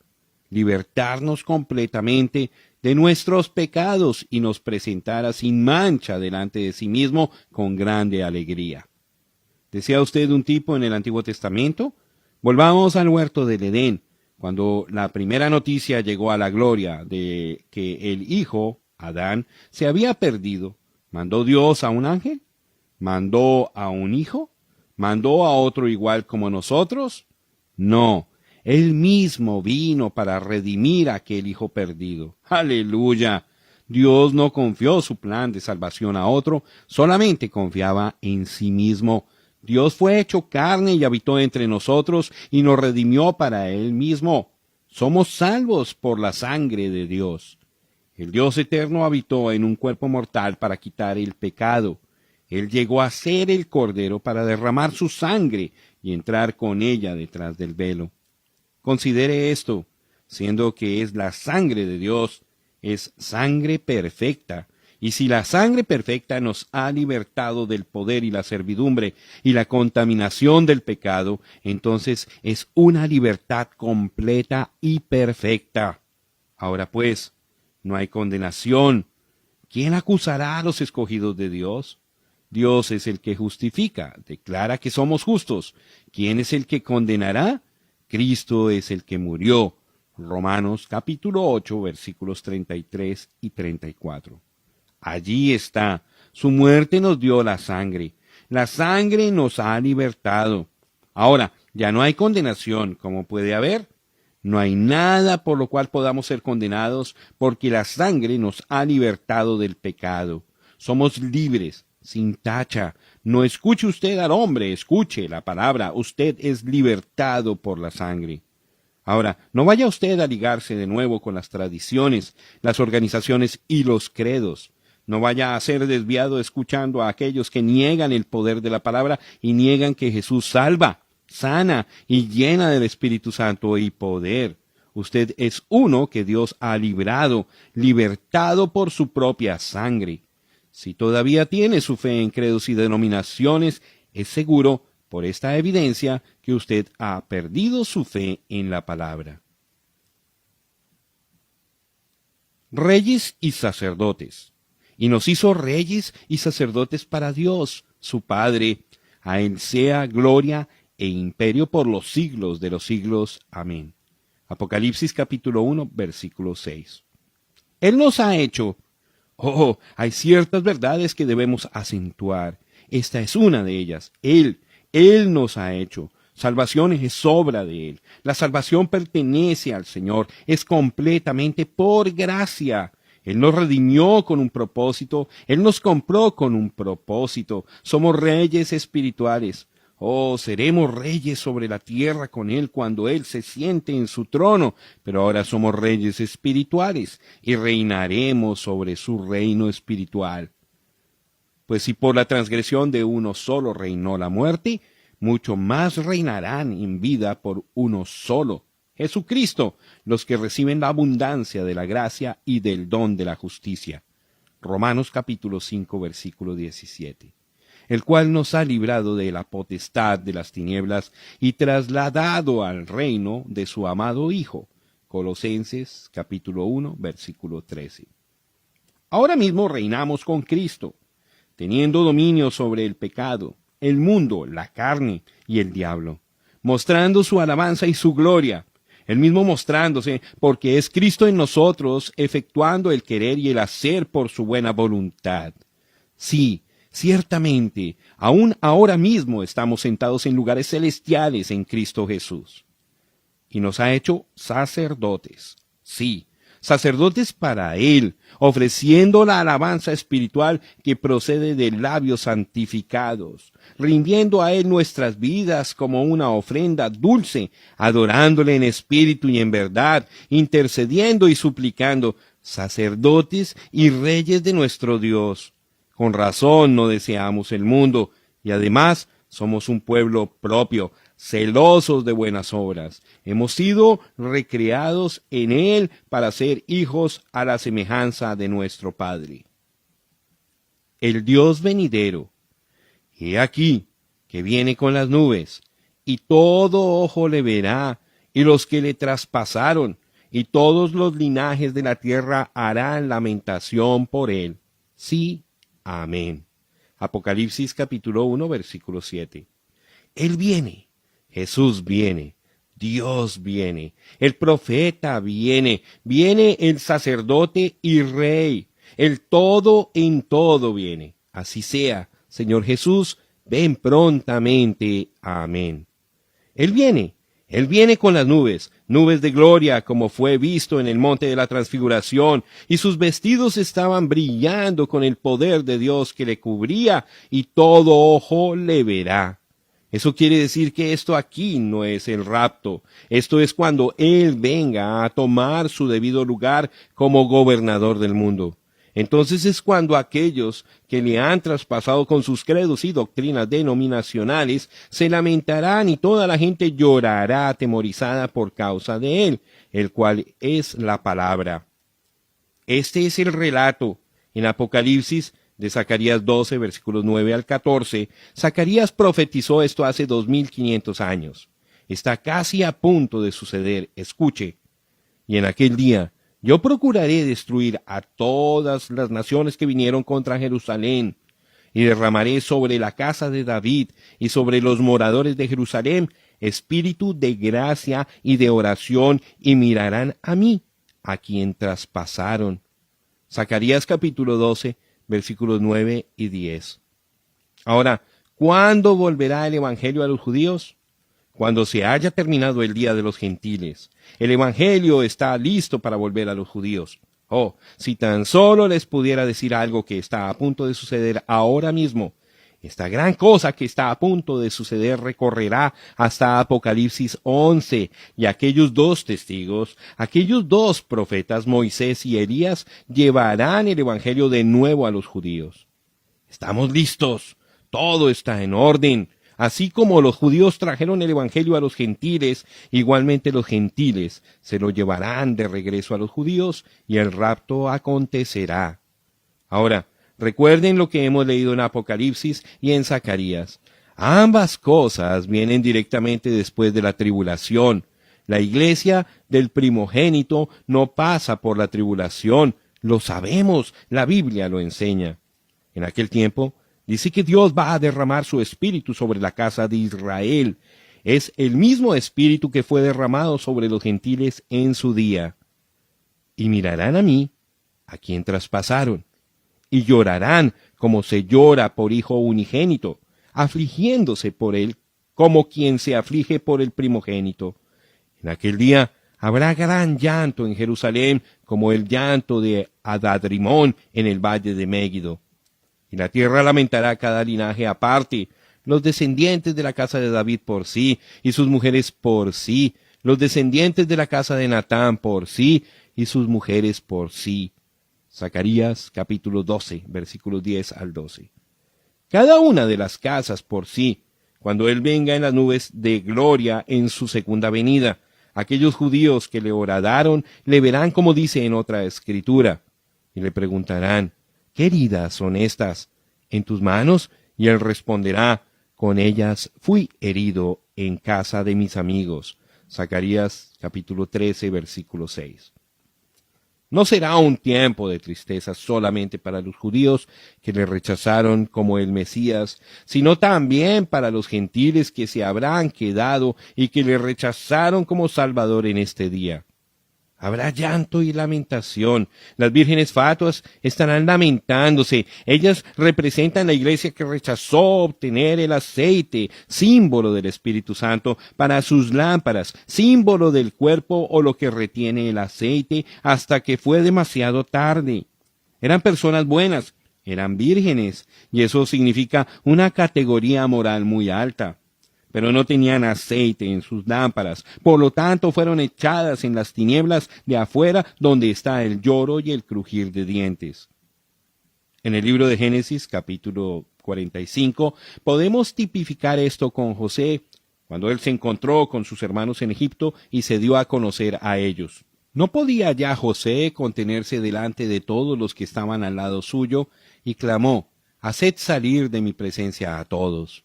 Libertarnos completamente de nuestros pecados y nos presentara sin mancha delante de sí mismo con grande alegría. ¿Desea usted un tipo en el Antiguo Testamento? Volvamos al huerto del Edén, cuando la primera noticia llegó a la gloria de que el hijo, Adán, se había perdido. ¿Mandó Dios a un ángel? ¿Mandó a un hijo? ¿Mandó a otro igual como nosotros? No. Él mismo vino para redimir a aquel hijo perdido. ¡Aleluya! Dios no confió su plan de salvación a otro, solamente confiaba en sí mismo. Dios fue hecho carne y habitó entre nosotros y nos redimió para Él mismo. Somos salvos por la sangre de Dios. El Dios eterno habitó en un cuerpo mortal para quitar el pecado. Él llegó a ser el Cordero para derramar su sangre y entrar con ella detrás del velo. Considere esto, siendo que es la sangre de Dios, es sangre perfecta, y si la sangre perfecta nos ha libertado del poder y la servidumbre y la contaminación del pecado, entonces es una libertad completa y perfecta. Ahora pues, no hay condenación. ¿Quién acusará a los escogidos de Dios? Dios es el que justifica, declara que somos justos. ¿Quién es el que condenará? Cristo es el que murió. Romanos capítulo 8, versículos 33 y 34. Allí está. Su muerte nos dio la sangre. La sangre nos ha libertado. Ahora, ya no hay condenación, como puede haber. No hay nada por lo cual podamos ser condenados, porque la sangre nos ha libertado del pecado. Somos libres, sin tacha. No escuche usted al hombre, escuche la palabra. Usted es libertado por la sangre. Ahora, no vaya usted a ligarse de nuevo con las tradiciones, las organizaciones y los credos. No vaya a ser desviado escuchando a aquellos que niegan el poder de la palabra y niegan que Jesús salva, sana y llena del Espíritu Santo y poder. Usted es uno que Dios ha librado, libertado por su propia sangre. Si todavía tiene su fe en credos y denominaciones, es seguro, por esta evidencia, que usted ha perdido su fe en la palabra. Reyes y sacerdotes. Y nos hizo reyes y sacerdotes para Dios, su Padre. A Él sea gloria e imperio por los siglos de los siglos. Amén. Apocalipsis capítulo 1, versículo 6. Él nos ha hecho. Hay ciertas verdades que debemos acentuar. Esta es una de ellas. Él nos ha hecho. Salvación es obra de Él. La salvación pertenece al Señor. Es completamente por gracia. Él nos redimió con un propósito. Él nos compró con un propósito. Somos reyes espirituales. Seremos reyes sobre la tierra con Él cuando Él se siente en su trono. Pero ahora somos reyes espirituales y reinaremos sobre su reino espiritual. Pues si por la transgresión de uno solo reinó la muerte, mucho más reinarán en vida por uno solo, Jesucristo, los que reciben la abundancia de la gracia y del don de la justicia. Romanos capítulo 5, versículo 17. El cual nos ha librado de la potestad de las tinieblas y trasladado al reino de su amado Hijo. Colosenses capítulo 1, versículo 13. Ahora mismo reinamos con Cristo, teniendo dominio sobre el pecado, el mundo, la carne y el diablo, mostrando su alabanza y su gloria, él mismo mostrándose, porque es Cristo en nosotros, efectuando el querer y el hacer por su buena voluntad. Sí, ciertamente, aún ahora mismo estamos sentados en lugares celestiales en Cristo Jesús. Y nos ha hecho sacerdotes, sí, sacerdotes para Él, ofreciendo la alabanza espiritual que procede de labios santificados, rindiendo a Él nuestras vidas como una ofrenda dulce, adorándole en espíritu y en verdad, intercediendo y suplicando, sacerdotes y reyes de nuestro Dios. Con razón no deseamos el mundo, y además somos un pueblo propio, celosos de buenas obras. Hemos sido recreados en Él para ser hijos a la semejanza de nuestro Padre. El Dios venidero. He aquí que viene con las nubes, y todo ojo le verá, y los que le traspasaron, y todos los linajes de la tierra harán lamentación por Él. Sí, amén. Apocalipsis capítulo 1, versículo 7. Él viene. Jesús viene, Dios viene, el profeta viene, viene el sacerdote y rey, el todo en todo viene. Así sea, Señor Jesús, ven prontamente. Amén. Él viene con las nubes, nubes de gloria, como fue visto en el monte de la transfiguración, y sus vestidos estaban brillando con el poder de Dios que le cubría, y todo ojo le verá. Eso quiere decir que esto aquí no es el rapto. Esto es cuando Él venga a tomar su debido lugar como gobernador del mundo. Entonces es cuando aquellos que le han traspasado con sus credos y doctrinas denominacionales se lamentarán y toda la gente llorará atemorizada por causa de Él, el cual es la palabra. Este es el relato en Apocalipsis de Zacarías 12, versículos 9 al 14, Zacarías profetizó esto hace 2500 años. Está casi a punto de suceder. Escuche. Y en aquel día yo procuraré destruir a todas las naciones que vinieron contra Jerusalén, y derramaré sobre la casa de David y sobre los moradores de Jerusalén espíritu de gracia y de oración, y mirarán a mí, a quien traspasaron. Zacarías capítulo 12, versículos 9 y 10. Ahora, ¿cuándo volverá el Evangelio a los judíos? Cuando se haya terminado el día de los gentiles. El Evangelio está listo para volver a los judíos. Oh, si tan solo les pudiera decir algo que está a punto de suceder ahora mismo. Esta gran cosa que está a punto de suceder recorrerá hasta Apocalipsis 11, y aquellos dos testigos, aquellos dos profetas, Moisés y Elías, llevarán el Evangelio de nuevo a los judíos. Estamos listos, todo está en orden. Así como los judíos trajeron el Evangelio a los gentiles, igualmente los gentiles se lo llevarán de regreso a los judíos, y el rapto acontecerá. Ahora, recuerden lo que hemos leído en Apocalipsis y en Zacarías. Ambas cosas vienen directamente después de la tribulación. La iglesia del primogénito no pasa por la tribulación. Lo sabemos, la Biblia lo enseña. En aquel tiempo, dice que Dios va a derramar su espíritu sobre la casa de Israel. Es el mismo espíritu que fue derramado sobre los gentiles en su día. Y mirarán a mí, a quien traspasaron, y llorarán como se llora por hijo unigénito, afligiéndose por él como quien se aflige por el primogénito. En aquel día habrá gran llanto en Jerusalén, como el llanto de Adadrimón en el valle de Megiddo. Y la tierra lamentará cada linaje aparte, los descendientes de la casa de David por sí, y sus mujeres por sí, los descendientes de la casa de Natán por sí, y sus mujeres por sí. Zacarías capítulo 12, versículos 10 al 12. Cada una de las casas por sí, cuando Él venga en las nubes de gloria en su segunda venida. Aquellos judíos que le horadaron le verán como dice en otra escritura, y le preguntarán, ¿qué heridas son estas en tus manos? Y él responderá, con ellas fui herido en casa de mis amigos. Zacarías capítulo 13, versículo 6. No será un tiempo de tristeza solamente para los judíos que le rechazaron como el Mesías, sino también para los gentiles que se habrán quedado y que le rechazaron como Salvador en este día. Habrá llanto y lamentación. Las vírgenes fatuas estarán lamentándose. Ellas representan la iglesia que rechazó obtener el aceite, símbolo del Espíritu Santo, para sus lámparas, símbolo del cuerpo o lo que retiene el aceite, hasta que fue demasiado tarde. Eran personas buenas, eran vírgenes, y eso significa una categoría moral muy alta. Pero no tenían aceite en sus lámparas, por lo tanto fueron echadas en las tinieblas de afuera, donde está el lloro y el crujir de dientes. En el libro de Génesis, capítulo 45, podemos tipificar esto con José, cuando él se encontró con sus hermanos en Egipto y se dio a conocer a ellos. No podía ya José contenerse delante de todos los que estaban al lado suyo, y clamó, «Haced salir de mi presencia a todos».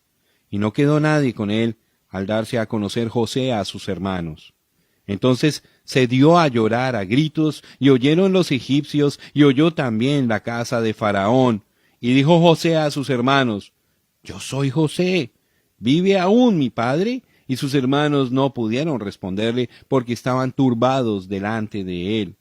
Y no quedó nadie con él al darse a conocer José a sus hermanos. Entonces se dio a llorar a gritos, y oyeron los egipcios, y oyó también la casa de Faraón. Y dijo José a sus hermanos, «Yo soy José, ¿vive aún mi padre?» Y sus hermanos no pudieron responderle, porque estaban turbados delante de él.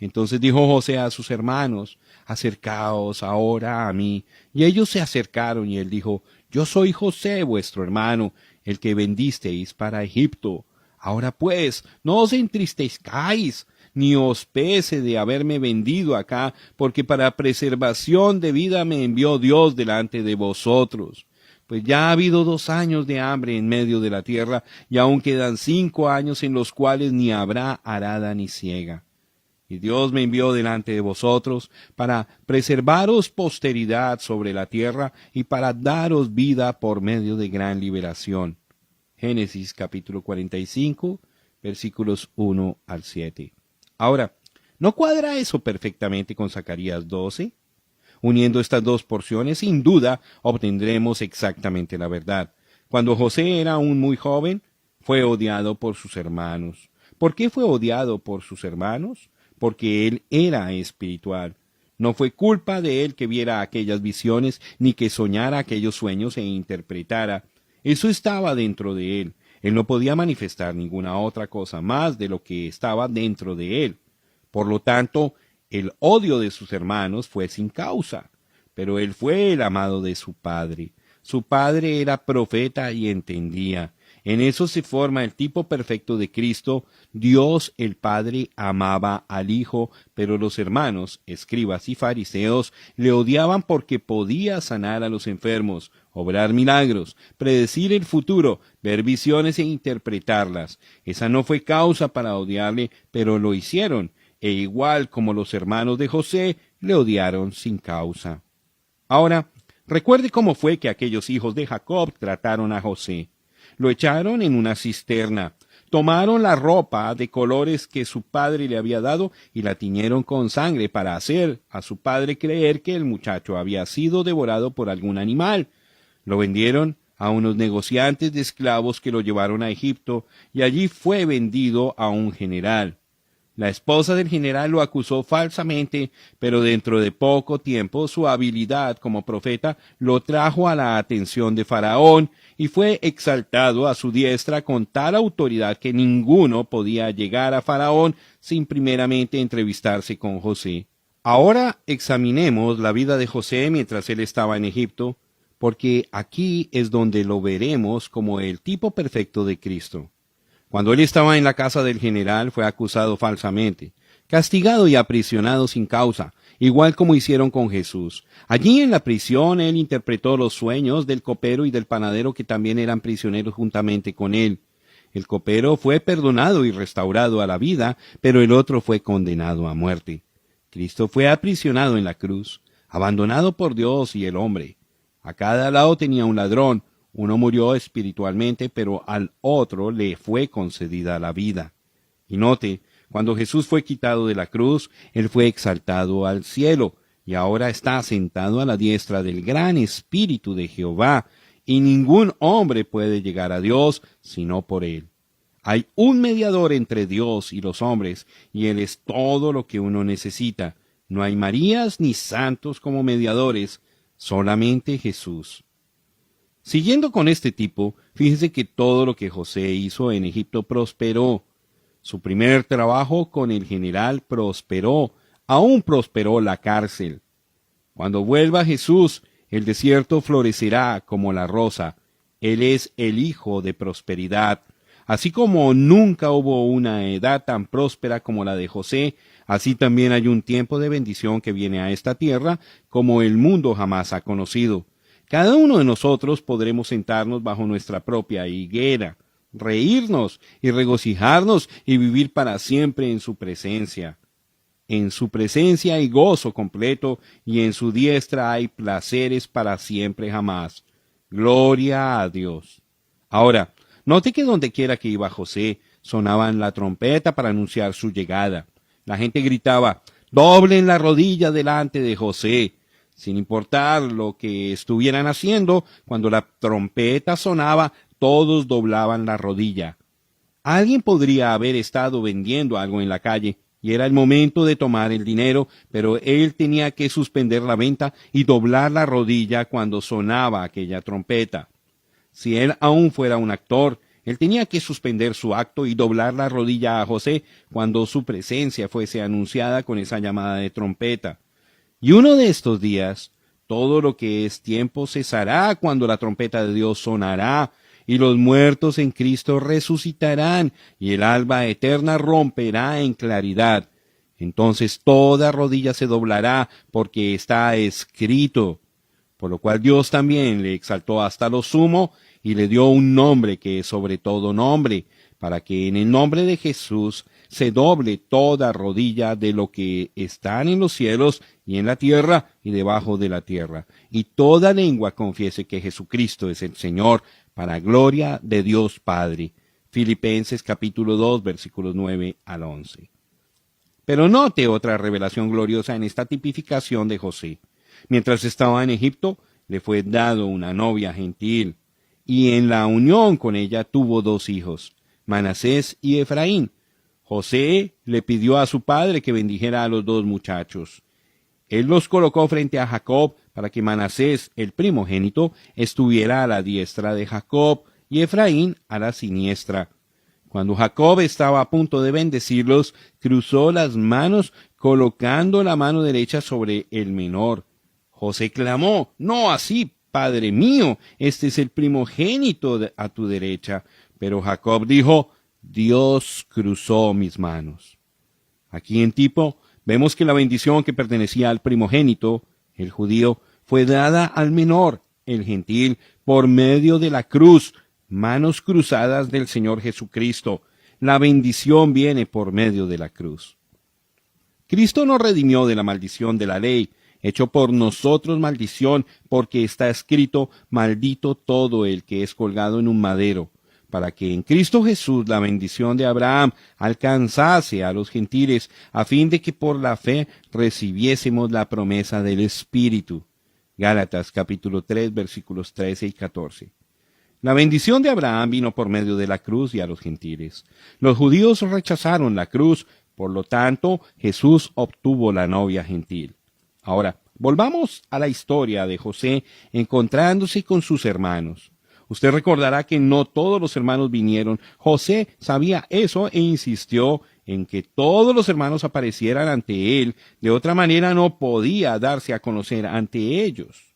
Entonces dijo José a sus hermanos, «Acercaos ahora a mí». Y ellos se acercaron, y él dijo, «Yo soy José, vuestro hermano, el que vendisteis para Egipto. Ahora pues, no os entristezcáis, ni os pese de haberme vendido acá, porque para preservación de vida me envió Dios delante de vosotros. Pues ya ha habido 2 años de hambre en medio de la tierra, y aún quedan 5 años en los cuales ni habrá arada ni siega. Y Dios me envió delante de vosotros para preservaros posteridad sobre la tierra y para daros vida por medio de gran liberación. Génesis capítulo 45, versículos 1 al 7. Ahora, ¿no cuadra eso perfectamente con Zacarías 12? Uniendo estas dos porciones, sin duda, obtendremos exactamente la verdad. Cuando José era aún muy joven, fue odiado por sus hermanos. ¿Por qué fue odiado por sus hermanos? Porque él era espiritual. No fue culpa de él que viera aquellas visiones, ni que soñara aquellos sueños e interpretara. Eso estaba dentro de él. Él no podía manifestar ninguna otra cosa más de lo que estaba dentro de él. Por lo tanto, el odio de sus hermanos fue sin causa. Pero él fue el amado de su padre. Su padre era profeta y entendía. En eso se forma el tipo perfecto de Cristo. Dios el Padre amaba al Hijo, pero los hermanos, escribas y fariseos, le odiaban porque podía sanar a los enfermos, obrar milagros, predecir el futuro, ver visiones e interpretarlas. Esa no fue causa para odiarle, pero lo hicieron, e igual como los hermanos de José, le odiaron sin causa. Ahora, recuerde cómo fue que aquellos hijos de Jacob trataron a José. Lo echaron en una cisterna, tomaron la ropa de colores que su padre le había dado y la tiñeron con sangre para hacer a su padre creer que el muchacho había sido devorado por algún animal. Lo vendieron a unos negociantes de esclavos que lo llevaron a Egipto y allí fue vendido a un general. La esposa del general lo acusó falsamente, pero dentro de poco tiempo su habilidad como profeta lo trajo a la atención de Faraón y fue exaltado a su diestra con tal autoridad que ninguno podía llegar a Faraón sin primeramente entrevistarse con José. Ahora examinemos la vida de José mientras él estaba en Egipto, porque aquí es donde lo veremos como el tipo perfecto de Cristo. Cuando él estaba en la casa del general fue acusado falsamente, castigado y aprisionado sin causa, igual como hicieron con Jesús. Allí en la prisión él interpretó los sueños del copero y del panadero que también eran prisioneros juntamente con él. El copero fue perdonado y restaurado a la vida, pero el otro fue condenado a muerte. Cristo fue aprisionado en la cruz, abandonado por Dios y el hombre. A cada lado tenía un ladrón. Uno murió espiritualmente, pero al otro le fue concedida la vida. Y note, cuando Jesús fue quitado de la cruz, él fue exaltado al cielo, y ahora está sentado a la diestra del gran Espíritu de Jehová, y ningún hombre puede llegar a Dios sino por él. Hay un mediador entre Dios y los hombres, y él es todo lo que uno necesita. No hay Marías ni santos como mediadores, solamente Jesús. Siguiendo con este tipo, fíjese que todo lo que José hizo en Egipto prosperó. Su primer trabajo con el general prosperó, aún prosperó la cárcel. Cuando vuelva Jesús, el desierto florecerá como la rosa. Él es el Hijo de prosperidad. Así como nunca hubo una edad tan próspera como la de José, así también hay un tiempo de bendición que viene a esta tierra como el mundo jamás ha conocido. Cada uno de nosotros podremos sentarnos bajo nuestra propia higuera, reírnos y regocijarnos y vivir para siempre en su presencia. En su presencia hay gozo completo y en su diestra hay placeres para siempre jamás. Gloria a Dios. Ahora, note que donde quiera que iba José, sonaban la trompeta para anunciar su llegada. La gente gritaba, doblen la rodilla delante de José. Sin importar lo que estuvieran haciendo, cuando la trompeta sonaba, todos doblaban la rodilla. Alguien podría haber estado vendiendo algo en la calle, y era el momento de tomar el dinero, pero él tenía que suspender la venta y doblar la rodilla cuando sonaba aquella trompeta. Si él aún fuera un actor, él tenía que suspender su acto y doblar la rodilla a José cuando su presencia fuese anunciada con esa llamada de trompeta. Y uno de estos días, todo lo que es tiempo cesará cuando la trompeta de Dios sonará, y los muertos en Cristo resucitarán, y el alba eterna romperá en claridad. Entonces toda rodilla se doblará, porque está escrito. Por lo cual Dios también le exaltó hasta lo sumo, y le dio un nombre que es sobre todo nombre, para que en el nombre de Jesús se doble toda rodilla de lo que están en los cielos y en la tierra y debajo de la tierra, y toda lengua confiese que Jesucristo es el Señor, para gloria de Dios Padre. Filipenses capítulo 2, versículos 9 al 11. Pero note otra revelación gloriosa en esta tipificación de José. Mientras estaba en Egipto, le fue dado una novia gentil, y en la unión con ella tuvo 2 hijos, Manasés y Efraín. José le pidió a su padre que bendijera a los 2 muchachos. Él los colocó frente a Jacob para que Manasés, el primogénito, estuviera a la diestra de Jacob y Efraín a la siniestra. Cuando Jacob estaba a punto de bendecirlos, cruzó las manos colocando la mano derecha sobre el menor. José clamó: «No así, padre mío, este es el primogénito a tu derecha». Pero Jacob dijo: «Dios cruzó mis manos». Aquí en Tipo vemos que la bendición que pertenecía al primogénito, el judío, fue dada al menor, el gentil, por medio de la cruz, manos cruzadas del Señor Jesucristo. La bendición viene por medio de la cruz. Cristo nos redimió de la maldición de la ley, hecho por nosotros maldición, porque está escrito: «Maldito todo el que es colgado en un madero», para que en Cristo Jesús la bendición de Abraham alcanzase a los gentiles, a fin de que por la fe recibiésemos la promesa del Espíritu. Gálatas capítulo 3 versículos 13 y 14. La bendición de Abraham vino por medio de la cruz y a los gentiles. Los judíos rechazaron la cruz, por lo tanto, Jesús obtuvo la novia gentil. Ahora, volvamos a la historia de José encontrándose con sus hermanos. Usted recordará que no todos los hermanos vinieron. José sabía eso e insistió en que todos los hermanos aparecieran ante él. De otra manera no podía darse a conocer ante ellos.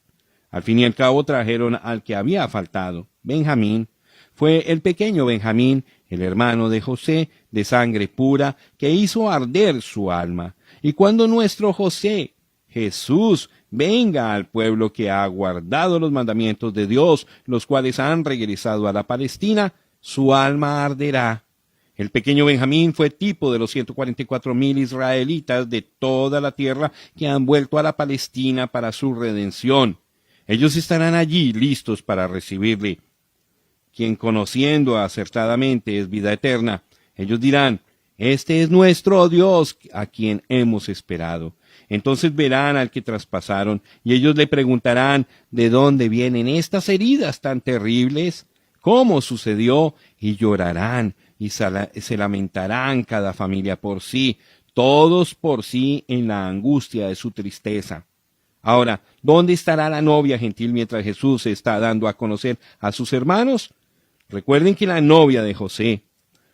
Al fin y al cabo trajeron al que había faltado, Benjamín. Fue el pequeño Benjamín, el hermano de José, de sangre pura, que hizo arder su alma. Y cuando nuestro José, Jesús, venga al pueblo que ha guardado los mandamientos de Dios, los cuales han regresado a la Palestina, su alma arderá. El pequeño Benjamín fue tipo de los 144,000 israelitas de toda la tierra que han vuelto a la Palestina para su redención. Ellos estarán allí listos para recibirle. Quien conociendo acertadamente es vida eterna, ellos dirán: «Este es nuestro Dios a quien hemos esperado». Entonces verán al que traspasaron, y ellos le preguntarán: «¿De dónde vienen estas heridas tan terribles? ¿Cómo sucedió?». Y llorarán, y se lamentarán cada familia por sí, todos por sí en la angustia de su tristeza. Ahora, ¿dónde estará la novia gentil mientras Jesús se está dando a conocer a sus hermanos? Recuerden que la novia de José,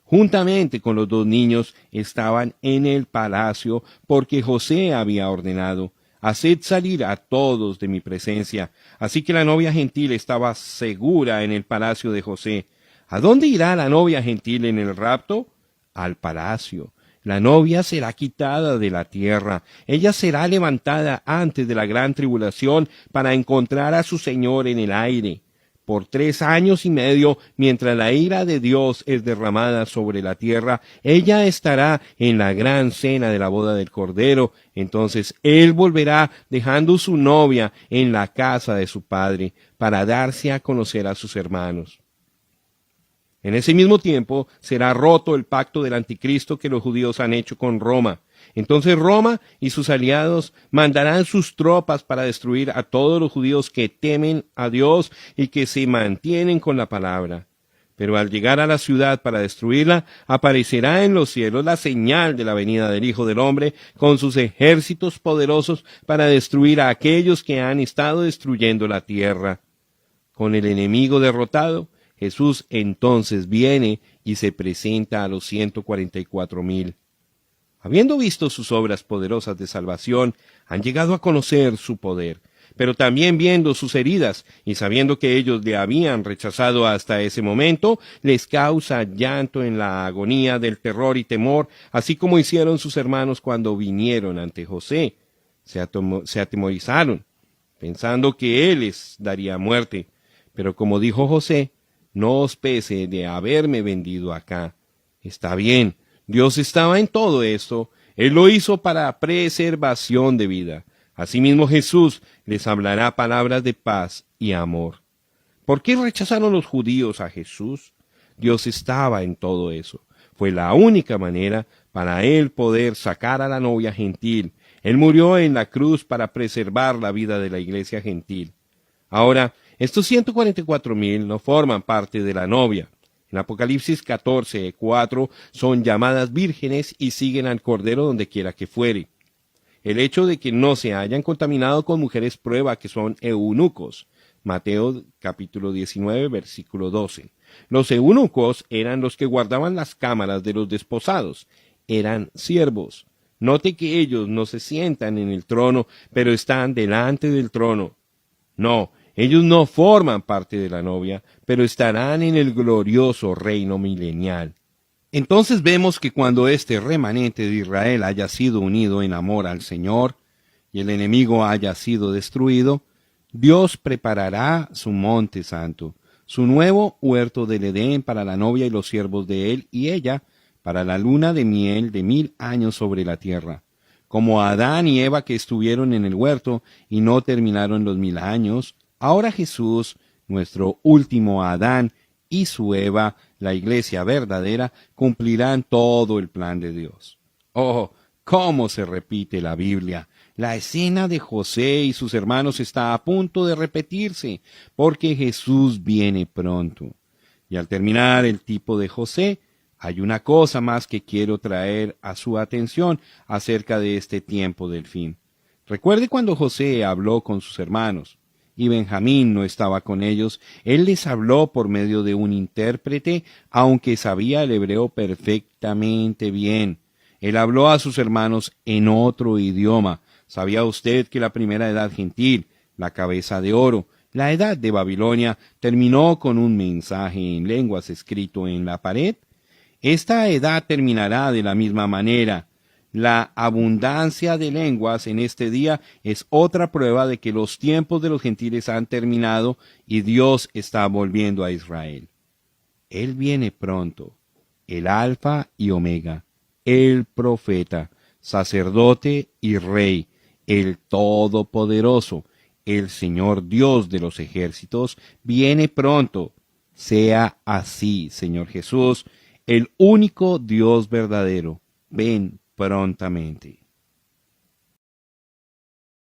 juntamente con los dos niños, estaban en el palacio, porque José había ordenado: «Haced salir a todos de mi presencia». Así que la novia gentil estaba segura en el palacio de José. ¿A dónde irá la novia gentil en el rapto? Al palacio. La novia será quitada de la tierra. Ella será levantada antes de la gran tribulación para encontrar a su Señor en el aire. Por 3 años y medio, mientras la ira de Dios es derramada sobre la tierra, ella estará en la gran cena de la boda del Cordero. Entonces él volverá dejando su novia en la casa de su padre para darse a conocer a sus hermanos. En ese mismo tiempo será roto el pacto del anticristo que los judíos han hecho con Roma. Entonces Roma y sus aliados mandarán sus tropas para destruir a todos los judíos que temen a Dios y que se mantienen con la palabra. Pero al llegar a la ciudad para destruirla, aparecerá en los cielos la señal de la venida del Hijo del Hombre con sus ejércitos poderosos para destruir a aquellos que han estado destruyendo la tierra. Con el enemigo derrotado, Jesús entonces viene y se presenta a los 144,000. Habiendo visto sus obras poderosas de salvación, han llegado a conocer su poder, pero también viendo sus heridas y sabiendo que ellos le habían rechazado hasta ese momento, les causa llanto en la agonía del terror y temor, así como hicieron sus hermanos cuando vinieron ante José. Se atemorizaron, pensando que él les daría muerte. Pero como dijo José: «No os pese de haberme vendido acá». Está bien, Dios estaba en todo esto. Él lo hizo para preservación de vida. Asimismo Jesús les hablará palabras de paz y amor. ¿Por qué rechazaron los judíos a Jesús? Dios estaba en todo eso. Fue la única manera para él poder sacar a la novia gentil. Él murió en la cruz para preservar la vida de la iglesia gentil. Ahora, estos 144,000 no forman parte de la novia. En Apocalipsis 14:4 son llamadas vírgenes y siguen al Cordero donde quiera que fuere. El hecho de que no se hayan contaminado con mujeres prueba que son eunucos. Mateo capítulo 19, versículo 12. Los eunucos eran los que guardaban las cámaras de los desposados. Eran siervos. Note que ellos no se sientan en el trono, pero están delante del trono. No, ellos no forman parte de la novia, pero estarán en el glorioso reino milenial. Entonces vemos que cuando este remanente de Israel haya sido unido en amor al Señor y el enemigo haya sido destruido, Dios preparará su monte santo, su nuevo huerto del Edén para la novia y los siervos de él y ella, para la luna de miel de 1000 años sobre la tierra. Como Adán y Eva que estuvieron en el huerto y no terminaron los 1000 años, ahora Jesús, nuestro último Adán, y su Eva, la iglesia verdadera, cumplirán todo el plan de Dios. Oh, cómo se repite la Biblia. La escena de José y sus hermanos está a punto de repetirse, porque Jesús viene pronto. Y al terminar el tipo de José, hay una cosa más que quiero traer a su atención acerca de este tiempo del fin. Recuerde cuando José habló con sus hermanos, y Benjamín no estaba con ellos, él les habló por medio de un intérprete, aunque sabía el hebreo perfectamente bien. Él habló a sus hermanos en otro idioma. ¿Sabía usted que la primera edad gentil, la cabeza de oro, la edad de Babilonia, terminó con un mensaje en lenguas escrito en la pared? Esta edad terminará de la misma manera. La abundancia de lenguas en este día es otra prueba de que los tiempos de los gentiles han terminado y Dios está volviendo a Israel. Él viene pronto, el Alfa y Omega, el profeta, sacerdote y rey, el Todopoderoso, el Señor Dios de los ejércitos, viene pronto. Sea así, Señor Jesús, el único Dios verdadero. Ven prontamente.